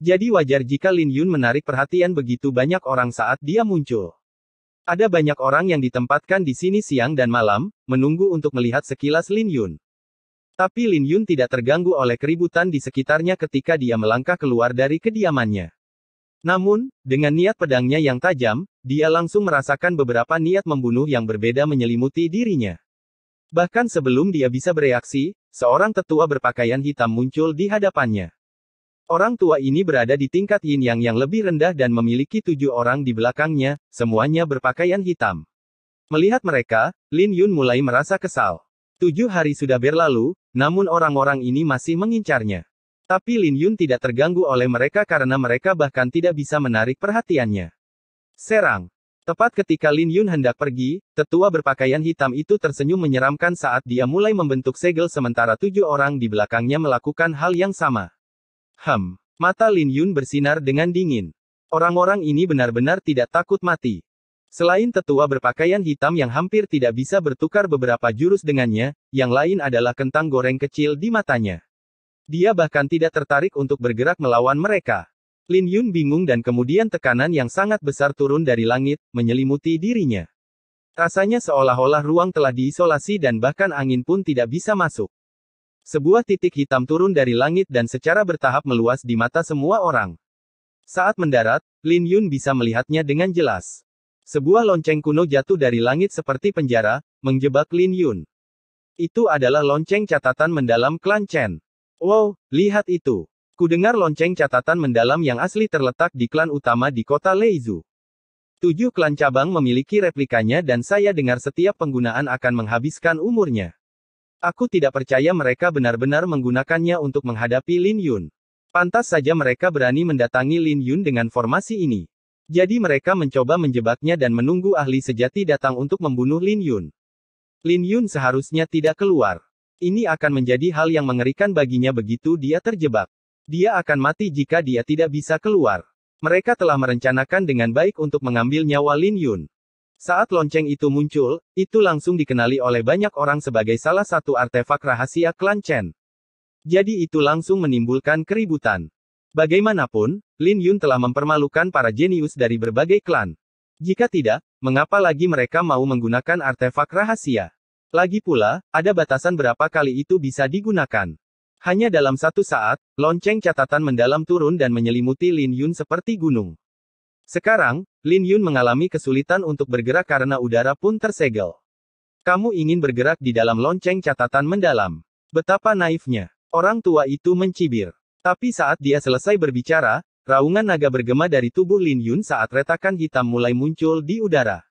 Jadi wajar jika Lin Yun menarik perhatian begitu banyak orang saat dia muncul. Ada banyak orang yang ditempatkan di sini siang dan malam, menunggu untuk melihat sekilas Lin Yun. Tapi Lin Yun tidak terganggu oleh keributan di sekitarnya ketika dia melangkah keluar dari kediamannya. Namun, dengan niat pedangnya yang tajam, dia langsung merasakan beberapa niat membunuh yang berbeda menyelimuti dirinya. Bahkan sebelum dia bisa bereaksi, seorang tetua berpakaian hitam muncul di hadapannya. Orang tua ini berada di tingkat yin yang lebih rendah dan memiliki 7 orang di belakangnya, semuanya berpakaian hitam. Melihat mereka, Lin Yun mulai merasa kesal. 7 hari sudah berlalu, namun orang-orang ini masih mengincarnya. Tapi Lin Yun tidak terganggu oleh mereka karena mereka bahkan tidak bisa menarik perhatiannya. Serang. Tepat ketika Lin Yun hendak pergi, tetua berpakaian hitam itu tersenyum menyeramkan saat dia mulai membentuk segel sementara 7 orang di belakangnya melakukan hal yang sama. Mata Lin Yun bersinar dengan dingin. Orang-orang ini benar-benar tidak takut mati. Selain tetua berpakaian hitam yang hampir tidak bisa bertukar beberapa jurus dengannya, yang lain adalah kentang goreng kecil di matanya. Dia bahkan tidak tertarik untuk bergerak melawan mereka. Lin Yun bingung dan kemudian tekanan yang sangat besar turun dari langit, menyelimuti dirinya. Rasanya seolah-olah ruang telah diisolasi dan bahkan angin pun tidak bisa masuk. Sebuah titik hitam turun dari langit dan secara bertahap meluas di mata semua orang. Saat mendarat, Lin Yun bisa melihatnya dengan jelas. Sebuah lonceng kuno jatuh dari langit seperti penjara, menjebak Lin Yun. Itu adalah lonceng catatan mendalam klan Chen. Wow, lihat itu. Kudengar lonceng catatan mendalam yang asli terletak di klan utama di kota Leizhou. 7 klan cabang memiliki replikanya dan saya dengar setiap penggunaan akan menghabiskan umurnya. Aku tidak percaya mereka benar-benar menggunakannya untuk menghadapi Lin Yun. Pantas saja mereka berani mendatangi Lin Yun dengan formasi ini. Jadi mereka mencoba menjebaknya dan menunggu ahli sejati datang untuk membunuh Lin Yun. Lin Yun seharusnya tidak keluar. Ini akan menjadi hal yang mengerikan baginya begitu dia terjebak. Dia akan mati jika dia tidak bisa keluar. Mereka telah merencanakan dengan baik untuk mengambil nyawa Lin Yun. Saat lonceng itu muncul, itu langsung dikenali oleh banyak orang sebagai salah satu artefak rahasia klan Chen. Jadi itu langsung menimbulkan keributan. Bagaimanapun, Lin Yun telah mempermalukan para jenius dari berbagai klan. Jika tidak, mengapa lagi mereka mau menggunakan artefak rahasia? Lagi pula, ada batasan berapa kali itu bisa digunakan. Hanya dalam satu saat, lonceng catatan mendalam turun dan menyelimuti Lin Yun seperti gunung. Sekarang, Lin Yun mengalami kesulitan untuk bergerak karena udara pun tersegel. Kamu ingin bergerak di dalam lonceng catatan mendalam. Betapa naifnya. Orang tua itu mencibir. Tapi saat dia selesai berbicara, raungan naga bergema dari tubuh Lin Yun saat retakan hitam mulai muncul di udara.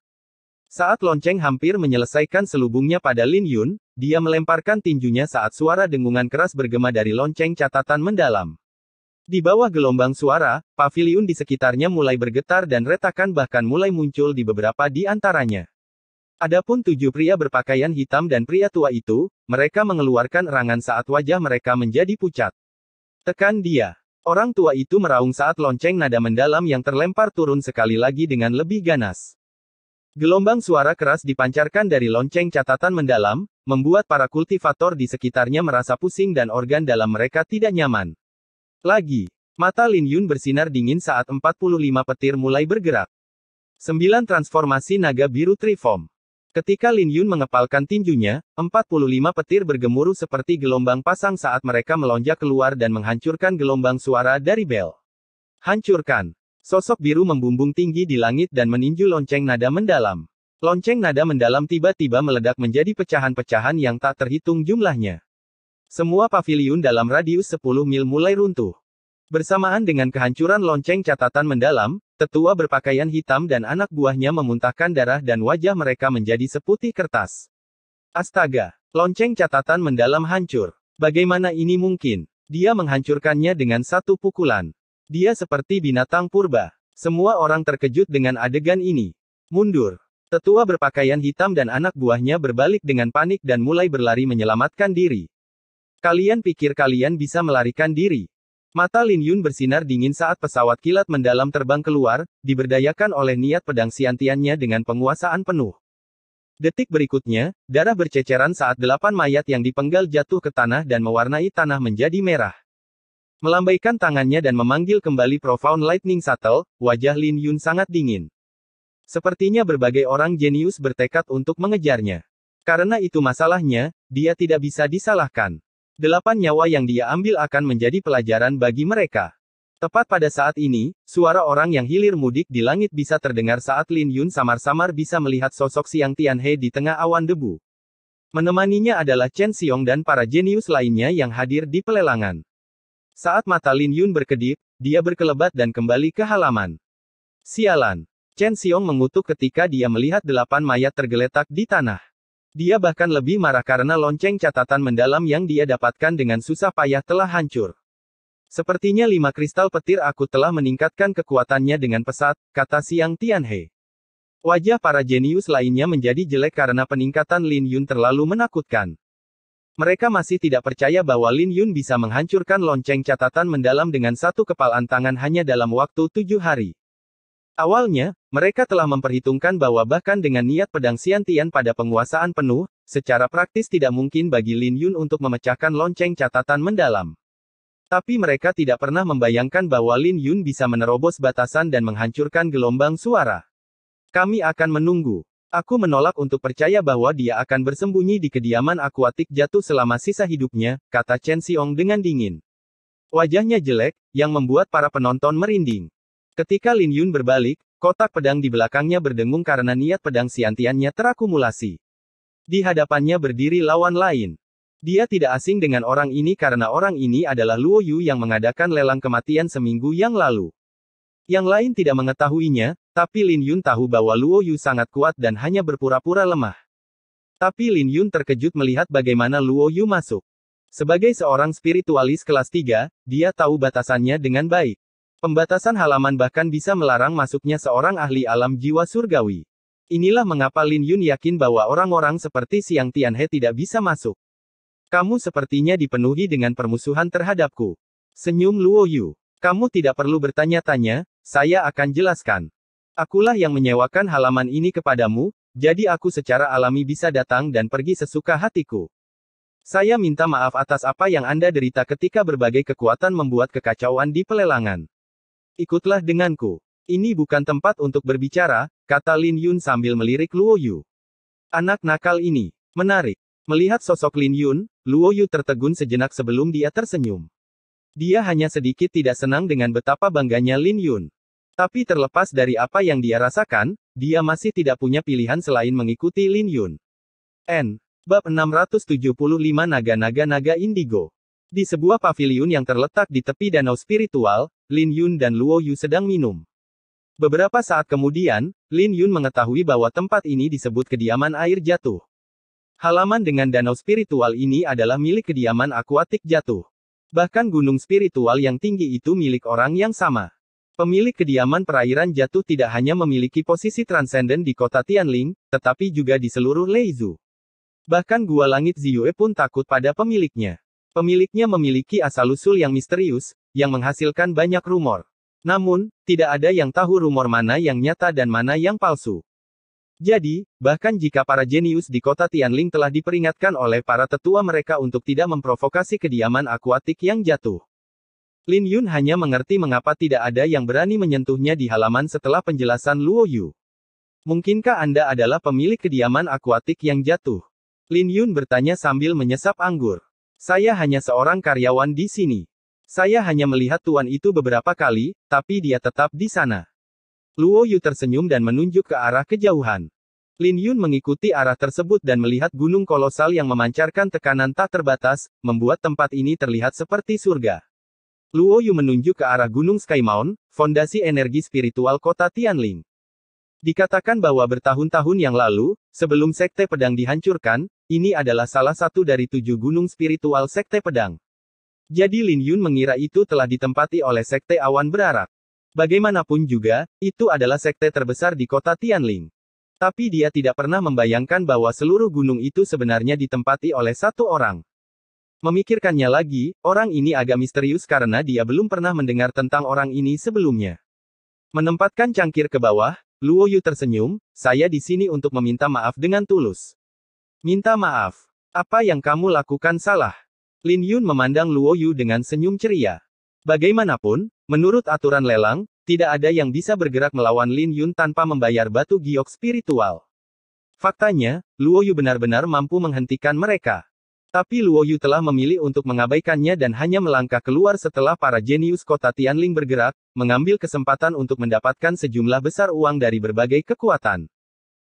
Saat lonceng hampir menyelesaikan selubungnya pada Lin Yun, dia melemparkan tinjunya saat suara dengungan keras bergema dari lonceng catatan mendalam. Di bawah gelombang suara, paviliun di sekitarnya mulai bergetar dan retakan bahkan mulai muncul di beberapa di antaranya. Adapun 7 pria berpakaian hitam dan pria tua itu, mereka mengeluarkan erangan saat wajah mereka menjadi pucat. Tekan dia. Orang tua itu meraung saat lonceng nada mendalam yang terlempar turun sekali lagi dengan lebih ganas. Gelombang suara keras dipancarkan dari lonceng catatan mendalam, membuat para kultivator di sekitarnya merasa pusing dan organ dalam mereka tidak nyaman. Lagi, mata Lin Yun bersinar dingin saat 45 petir mulai bergerak. 9 transformasi naga biru triform. Ketika Lin Yun mengepalkan tinjunya, 45 petir bergemuruh seperti gelombang pasang saat mereka melonjak keluar dan menghancurkan gelombang suara dari bel. Hancurkan. Sosok biru membumbung tinggi di langit dan meninju lonceng nada mendalam. Lonceng nada mendalam tiba-tiba meledak menjadi pecahan-pecahan yang tak terhitung jumlahnya. Semua paviliun dalam radius 10 mil mulai runtuh. Bersamaan dengan kehancuran lonceng catatan mendalam, tetua berpakaian hitam dan anak buahnya memuntahkan darah dan wajah mereka menjadi seputih kertas. Astaga! Lonceng catatan mendalam hancur. Bagaimana ini mungkin? Dia menghancurkannya dengan satu pukulan. Dia seperti binatang purba. Semua orang terkejut dengan adegan ini. Mundur. Tetua berpakaian hitam dan anak buahnya berbalik dengan panik dan mulai berlari menyelamatkan diri. Kalian pikir kalian bisa melarikan diri? Mata Lin Yun bersinar dingin saat pesawat kilat mendalam terbang keluar, diberdayakan oleh niat pedang siantiannya dengan penguasaan penuh. Detik berikutnya, darah berceceran saat 8 mayat yang dipenggal jatuh ke tanah dan mewarnai tanah menjadi merah. Melambaikan tangannya dan memanggil kembali Profound Lightning Shuttle, wajah Lin Yun sangat dingin. Sepertinya berbagai orang jenius bertekad untuk mengejarnya. Karena itu masalahnya, dia tidak bisa disalahkan. 8 nyawa yang dia ambil akan menjadi pelajaran bagi mereka. Tepat pada saat ini, suara orang yang hilir mudik di langit bisa terdengar saat Lin Yun samar-samar bisa melihat sosok Xiang Tianhe di tengah awan debu. Menemaninya adalah Chen Xiong dan para jenius lainnya yang hadir di pelelangan. Saat mata Lin Yun berkedip, dia berkelebat dan kembali ke halaman. Sialan. Chen Xiong mengutuk ketika dia melihat 8 mayat tergeletak di tanah. Dia bahkan lebih marah karena lonceng catatan mendalam yang dia dapatkan dengan susah payah telah hancur. Sepertinya 5 kristal petir aku telah meningkatkan kekuatannya dengan pesat, kata Xiang Tianhe. Wajah para jenius lainnya menjadi jelek karena peningkatan Lin Yun terlalu menakutkan. Mereka masih tidak percaya bahwa Lin Yun bisa menghancurkan lonceng catatan mendalam dengan satu kepalan tangan hanya dalam waktu 7 hari. Awalnya, mereka telah memperhitungkan bahwa bahkan dengan niat pedang Xiantian pada penguasaan penuh, secara praktis tidak mungkin bagi Lin Yun untuk memecahkan lonceng catatan mendalam. Tapi mereka tidak pernah membayangkan bahwa Lin Yun bisa menerobos batasan dan menghancurkan gelombang suara. Kami akan menunggu. Aku menolak untuk percaya bahwa dia akan bersembunyi di kediaman akuatik jatuh selama sisa hidupnya, kata Chen Xiong dengan dingin. Wajahnya jelek, yang membuat para penonton merinding. Ketika Lin Yun berbalik, kotak pedang di belakangnya berdengung karena niat pedang Xiantiannya terakumulasi. Di hadapannya berdiri lawan lain. Dia tidak asing dengan orang ini karena orang ini adalah Luo Yu yang mengadakan lelang kematian seminggu yang lalu. Yang lain tidak mengetahuinya, tapi Lin Yun tahu bahwa Luo Yu sangat kuat dan hanya berpura-pura lemah. Tapi Lin Yun terkejut melihat bagaimana Luo Yu masuk. Sebagai seorang spiritualis kelas 3, dia tahu batasannya dengan baik. Pembatasan halaman bahkan bisa melarang masuknya seorang ahli alam jiwa surgawi. Inilah mengapa Lin Yun yakin bahwa orang-orang seperti Xiang Tianhe tidak bisa masuk. Kamu sepertinya dipenuhi dengan permusuhan terhadapku. Senyum Luo Yu. Kamu tidak perlu bertanya-tanya, saya akan jelaskan. Akulah yang menyewakan halaman ini kepadamu, jadi aku secara alami bisa datang dan pergi sesuka hatiku. Saya minta maaf atas apa yang Anda derita ketika berbagai kekuatan membuat kekacauan di pelelangan. Ikutlah denganku. Ini bukan tempat untuk berbicara, kata Lin Yun sambil melirik Luo Yu. Anak nakal ini. Menarik. Melihat sosok Lin Yun, Luo Yu tertegun sejenak sebelum dia tersenyum. Dia hanya sedikit tidak senang dengan betapa bangganya Lin Yun. Tapi terlepas dari apa yang dia rasakan, dia masih tidak punya pilihan selain mengikuti Lin Yun. Bab 675 Naga-Naga Indigo. Di sebuah paviliun yang terletak di tepi danau spiritual, Lin Yun dan Luo Yu sedang minum. Beberapa saat kemudian, Lin Yun mengetahui bahwa tempat ini disebut kediaman air jatuh. Halaman dengan danau spiritual ini adalah milik kediaman akuatik jatuh. Bahkan gunung spiritual yang tinggi itu milik orang yang sama. Pemilik kediaman perairan jatuh tidak hanya memiliki posisi transenden di kota Tianling, tetapi juga di seluruh Leizhou. Bahkan Gua Langit Ziyue pun takut pada pemiliknya. Pemiliknya memiliki asal-usul yang misterius, yang menghasilkan banyak rumor. Namun, tidak ada yang tahu rumor mana yang nyata dan mana yang palsu. Jadi, bahkan jika para jenius di kota Tianling telah diperingatkan oleh para tetua mereka untuk tidak memprovokasi kediaman akuatik yang jatuh. Lin Yun hanya mengerti mengapa tidak ada yang berani menyentuhnya di halaman setelah penjelasan Luo Yu. Mungkinkah Anda adalah pemilik kediaman akuatik yang jatuh? Lin Yun bertanya sambil menyesap anggur. Saya hanya seorang karyawan di sini. Saya hanya melihat tuan itu beberapa kali, tapi dia tetap di sana. Luo Yu tersenyum dan menunjuk ke arah kejauhan. Lin Yun mengikuti arah tersebut dan melihat gunung kolosal yang memancarkan tekanan tak terbatas, membuat tempat ini terlihat seperti surga. Luo Yu menunjuk ke arah gunung Sky Mound, fondasi energi spiritual kota Tianling. Dikatakan bahwa bertahun-tahun yang lalu, sebelum Sekte Pedang dihancurkan, ini adalah salah satu dari 7 gunung spiritual Sekte Pedang. Jadi Lin Yun mengira itu telah ditempati oleh Sekte Awan Berarak. Bagaimanapun juga, itu adalah sekte terbesar di kota Tianling. Tapi dia tidak pernah membayangkan bahwa seluruh gunung itu sebenarnya ditempati oleh satu orang. Memikirkannya lagi, orang ini agak misterius karena dia belum pernah mendengar tentang orang ini sebelumnya. Menempatkan cangkir ke bawah, Luo Yu tersenyum, saya di sini untuk meminta maaf dengan tulus. Minta maaf. Apa yang kamu lakukan salah? Lin Yun memandang Luo Yu dengan senyum ceria. Bagaimanapun, menurut aturan lelang, tidak ada yang bisa bergerak melawan Lin Yun tanpa membayar batu giok spiritual. Faktanya, Luo Yu benar-benar mampu menghentikan mereka. Tapi Luo Yu telah memilih untuk mengabaikannya dan hanya melangkah keluar setelah para jenius kota Tianling bergerak, mengambil kesempatan untuk mendapatkan sejumlah besar uang dari berbagai kekuatan.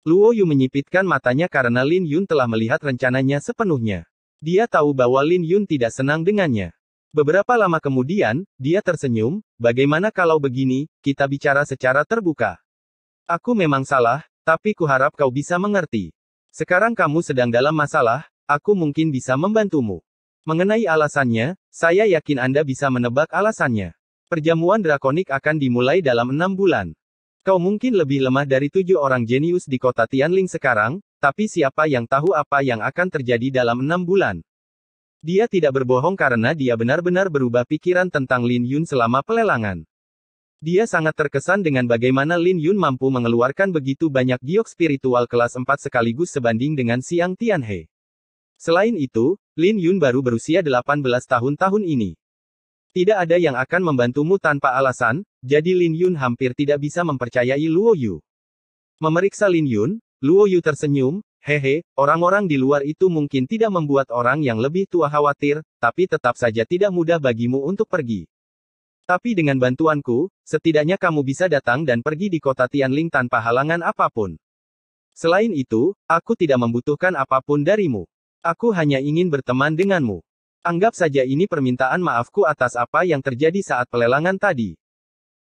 Luo Yu menyipitkan matanya karena Lin Yun telah melihat rencananya sepenuhnya. Dia tahu bahwa Lin Yun tidak senang dengannya. Beberapa lama kemudian, dia tersenyum, bagaimana kalau begini, kita bicara secara terbuka. Aku memang salah, tapi kuharap kau bisa mengerti. Sekarang kamu sedang dalam masalah, aku mungkin bisa membantumu. Mengenai alasannya, saya yakin Anda bisa menebak alasannya. Perjamuan drakonik akan dimulai dalam 6 bulan. Kau mungkin lebih lemah dari 7 orang jenius di kota Tianling sekarang, tapi siapa yang tahu apa yang akan terjadi dalam 6 bulan? Dia tidak berbohong karena dia benar-benar berubah pikiran tentang Lin Yun selama pelelangan. Dia sangat terkesan dengan bagaimana Lin Yun mampu mengeluarkan begitu banyak giok spiritual kelas 4 sekaligus sebanding dengan Xiang Tianhe. Selain itu, Lin Yun baru berusia 18 tahun ini. Tidak ada yang akan membantumu tanpa alasan, jadi Lin Yun hampir tidak bisa mempercayai Luo Yu. Memeriksa Lin Yun, Luo Yu tersenyum, hehe, orang-orang di luar itu mungkin tidak membuat orang yang lebih tua khawatir, tapi tetap saja tidak mudah bagimu untuk pergi. Tapi dengan bantuanku, setidaknya kamu bisa datang dan pergi di kota Tianling tanpa halangan apapun. Selain itu, aku tidak membutuhkan apapun darimu. Aku hanya ingin berteman denganmu. Anggap saja ini permintaan maafku atas apa yang terjadi saat pelelangan tadi.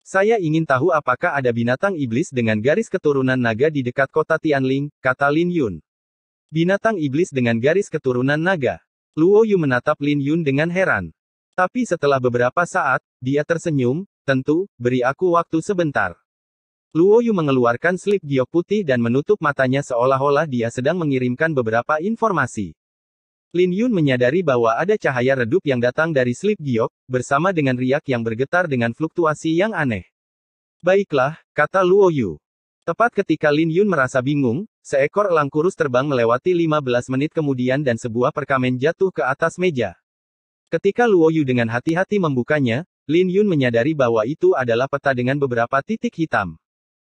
Saya ingin tahu apakah ada binatang iblis dengan garis keturunan naga di dekat kota Tianling, kata Lin Yun. Binatang iblis dengan garis keturunan naga. Luo Yu menatap Lin Yun dengan heran. Tapi setelah beberapa saat, dia tersenyum, tentu, beri aku waktu sebentar. Luo Yu mengeluarkan slip giok putih dan menutup matanya seolah-olah dia sedang mengirimkan beberapa informasi. Lin Yun menyadari bahwa ada cahaya redup yang datang dari slip giok, bersama dengan riak yang bergetar dengan fluktuasi yang aneh. Baiklah, kata Luo Yu. Tepat ketika Lin Yun merasa bingung, seekor elang kurus terbang melewati 15 menit kemudian dan sebuah perkamen jatuh ke atas meja. Ketika Luo Yu dengan hati-hati membukanya, Lin Yun menyadari bahwa itu adalah peta dengan beberapa titik hitam.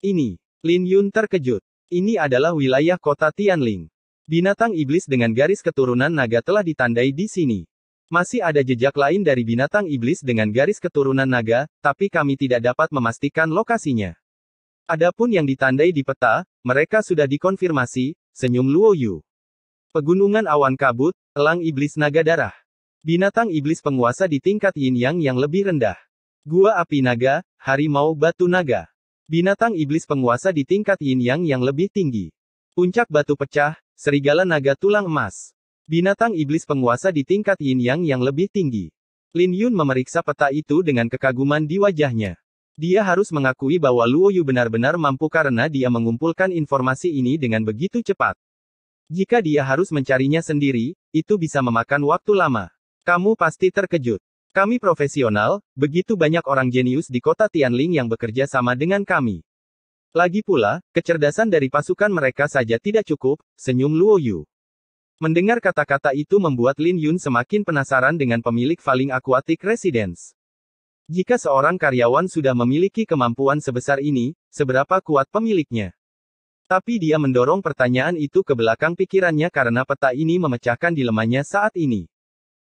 Ini, Lin Yun terkejut. Ini adalah wilayah kota Tianling. Binatang iblis dengan garis keturunan naga telah ditandai di sini. Masih ada jejak lain dari binatang iblis dengan garis keturunan naga, tapi kami tidak dapat memastikan lokasinya. Adapun yang ditandai di peta, mereka sudah dikonfirmasi, senyum Luo Yu. Pegunungan awan kabut, elang iblis naga darah. Binatang iblis penguasa di tingkat yin yang lebih rendah. Gua api naga, harimau batu naga. Binatang iblis penguasa di tingkat yin yang lebih tinggi. Puncak batu pecah, serigala naga tulang emas. Binatang iblis penguasa di tingkat yin yang lebih tinggi. Lin Yun memeriksa peta itu dengan kekaguman di wajahnya. Dia harus mengakui bahwa Luo Yu benar-benar mampu karena dia mengumpulkan informasi ini dengan begitu cepat. Jika dia harus mencarinya sendiri, itu bisa memakan waktu lama. Kamu pasti terkejut. Kami profesional, begitu banyak orang jenius di kota Tianling yang bekerja sama dengan kami. Lagi pula, kecerdasan dari pasukan mereka saja tidak cukup, senyum Luo Yu. Mendengar kata-kata itu membuat Lin Yun semakin penasaran dengan pemilik Falling Aquatic Residence. Jika seorang karyawan sudah memiliki kemampuan sebesar ini, seberapa kuat pemiliknya? Tapi dia mendorong pertanyaan itu ke belakang pikirannya karena peta ini memecahkan dilemanya saat ini.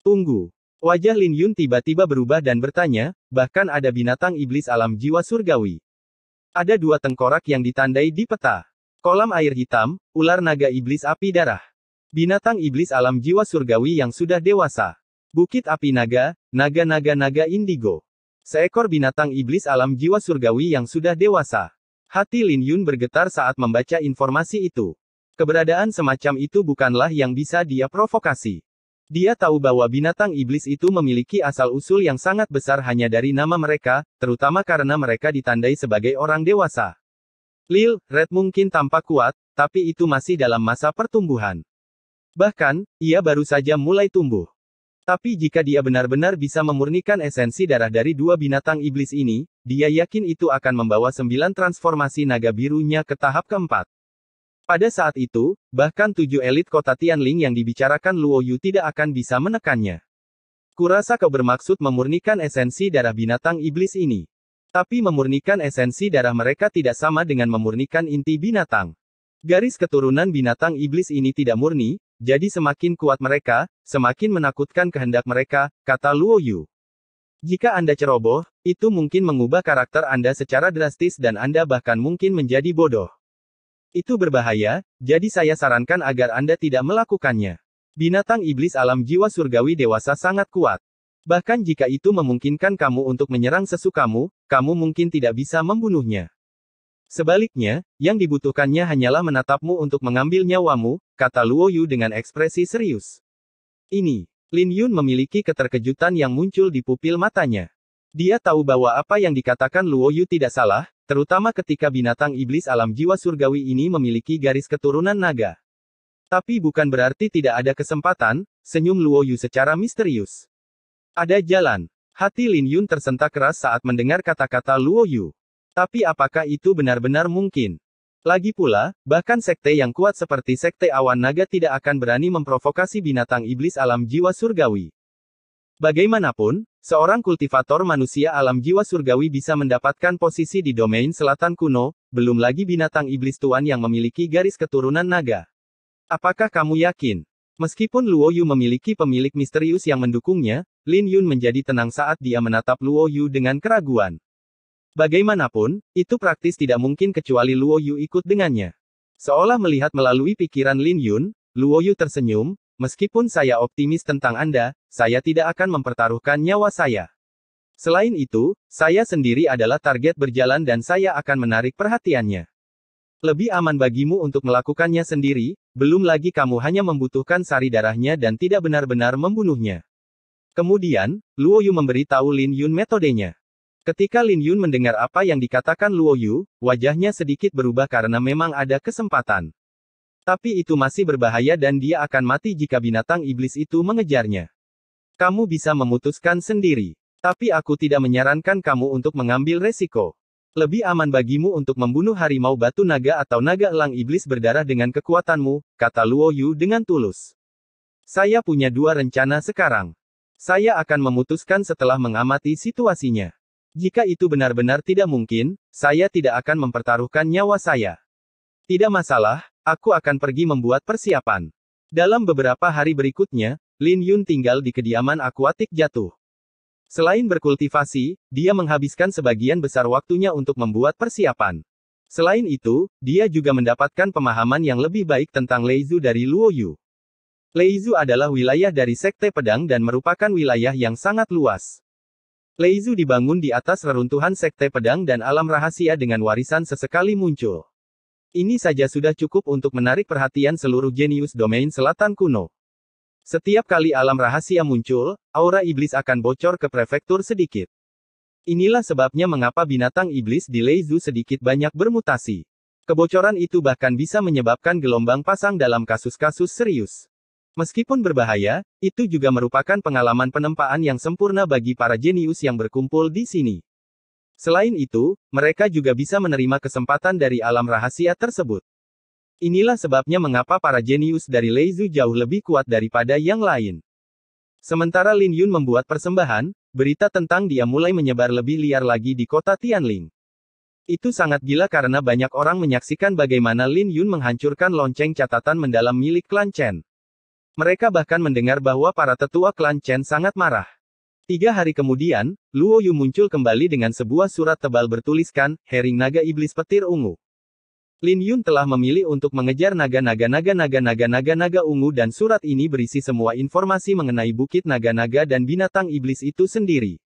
Tunggu. Wajah Lin Yun tiba-tiba berubah dan bertanya, bahkan ada binatang iblis alam jiwa surgawi. Ada 2 tengkorak yang ditandai di peta. Kolam air hitam, ular naga iblis api darah. Binatang iblis alam jiwa surgawi yang sudah dewasa. Bukit api naga, naga indigo. Seekor binatang iblis alam jiwa surgawi yang sudah dewasa. Hati Lin Yun bergetar saat membaca informasi itu. Keberadaan semacam itu bukanlah yang bisa dia provokasi. Dia tahu bahwa binatang iblis itu memiliki asal-usul yang sangat besar hanya dari nama mereka, terutama karena mereka ditandai sebagai orang dewasa. Lil Red mungkin tampak kuat, tapi itu masih dalam masa pertumbuhan. Bahkan, ia baru saja mulai tumbuh. Tapi jika dia benar-benar bisa memurnikan esensi darah dari 2 binatang iblis ini, dia yakin itu akan membawa 9 transformasi naga birunya ke tahap keempat. Pada saat itu, bahkan 7 elit kota Tianling yang dibicarakan Luo Yu tidak akan bisa menekannya. Kurasa kau bermaksud memurnikan esensi darah binatang iblis ini. Tapi memurnikan esensi darah mereka tidak sama dengan memurnikan inti binatang. Garis keturunan binatang iblis ini tidak murni, jadi semakin kuat mereka, semakin menakutkan kehendak mereka, kata Luo Yu. Jika Anda ceroboh, itu mungkin mengubah karakter Anda secara drastis dan Anda bahkan mungkin menjadi bodoh. Itu berbahaya, jadi saya sarankan agar Anda tidak melakukannya. Binatang iblis alam jiwa surgawi dewasa sangat kuat. Bahkan jika itu memungkinkan kamu untuk menyerang sesukamu, kamu mungkin tidak bisa membunuhnya. Sebaliknya, yang dibutuhkannya hanyalah menatapmu untuk mengambil nyawamu, kata Luo Yu dengan ekspresi serius. Ini, Lin Yun memiliki keterkejutan yang muncul di pupil matanya. Dia tahu bahwa apa yang dikatakan Luo Yu tidak salah, terutama ketika binatang iblis alam jiwa surgawi ini memiliki garis keturunan naga. Tapi bukan berarti tidak ada kesempatan, senyum Luo Yu secara misterius. Ada jalan. Hati Lin Yun tersentak keras saat mendengar kata-kata Luo Yu. Tapi apakah itu benar-benar mungkin? Lagi pula, bahkan sekte yang kuat seperti sekte awan naga tidak akan berani memprovokasi binatang iblis alam jiwa surgawi. Bagaimanapun, seorang kultivator manusia alam jiwa surgawi bisa mendapatkan posisi di domain selatan kuno, belum lagi binatang iblis tuan yang memiliki garis keturunan naga. Apakah kamu yakin? Meskipun Luo Yu memiliki pemilik misterius yang mendukungnya, Lin Yun menjadi tenang saat dia menatap Luo Yu dengan keraguan. Bagaimanapun, itu praktis tidak mungkin kecuali Luo Yu ikut dengannya. Seolah melihat melalui pikiran Lin Yun, Luo Yu tersenyum, meskipun saya optimis tentang Anda, saya tidak akan mempertaruhkan nyawa saya. Selain itu, saya sendiri adalah target berjalan dan saya akan menarik perhatiannya. Lebih aman bagimu untuk melakukannya sendiri, belum lagi kamu hanya membutuhkan sari darahnya dan tidak benar-benar membunuhnya. Kemudian, Luo Yu memberitahu Lin Yun metodenya. Ketika Lin Yun mendengar apa yang dikatakan Luo Yu, wajahnya sedikit berubah karena memang ada kesempatan. Tapi itu masih berbahaya dan dia akan mati jika binatang iblis itu mengejarnya. Kamu bisa memutuskan sendiri. Tapi aku tidak menyarankan kamu untuk mengambil resiko. Lebih aman bagimu untuk membunuh harimau batu naga atau naga elang iblis berdarah dengan kekuatanmu, kata Luo Yu dengan tulus. Saya punya dua rencana sekarang. Saya akan memutuskan setelah mengamati situasinya. Jika itu benar-benar tidak mungkin, saya tidak akan mempertaruhkan nyawa saya. Tidak masalah, aku akan pergi membuat persiapan. Dalam beberapa hari berikutnya, Lin Yun tinggal di kediaman akuatik jatuh. Selain berkultivasi, dia menghabiskan sebagian besar waktunya untuk membuat persiapan. Selain itu, dia juga mendapatkan pemahaman yang lebih baik tentang Leizu dari Luo Yu. Leizu adalah wilayah dari Sekte Pedang dan merupakan wilayah yang sangat luas. Leizu dibangun di atas reruntuhan Sekte Pedang dan alam rahasia dengan warisan sesekali muncul. Ini saja sudah cukup untuk menarik perhatian seluruh jenius domain selatan kuno. Setiap kali alam rahasia muncul, aura iblis akan bocor ke prefektur sedikit. Inilah sebabnya mengapa binatang iblis di Leizu sedikit banyak bermutasi. Kebocoran itu bahkan bisa menyebabkan gelombang pasang dalam kasus-kasus serius. Meskipun berbahaya, itu juga merupakan pengalaman penempaan yang sempurna bagi para jenius yang berkumpul di sini. Selain itu, mereka juga bisa menerima kesempatan dari alam rahasia tersebut. Inilah sebabnya mengapa para jenius dari Leizu jauh lebih kuat daripada yang lain. Sementara Lin Yun membuat persembahan, berita tentang dia mulai menyebar lebih liar lagi di kota Tianling. Itu sangat gila karena banyak orang menyaksikan bagaimana Lin Yun menghancurkan lonceng catatan mendalam milik klan Chen. Mereka bahkan mendengar bahwa para tetua klan Chen sangat marah. 3 hari kemudian, Luo Yu muncul kembali dengan sebuah surat tebal bertuliskan, Herring Naga Iblis Petir Ungu. Lin Yun telah memilih untuk mengejar naga-naga ungu dan surat ini berisi semua informasi mengenai bukit naga-naga dan binatang iblis itu sendiri.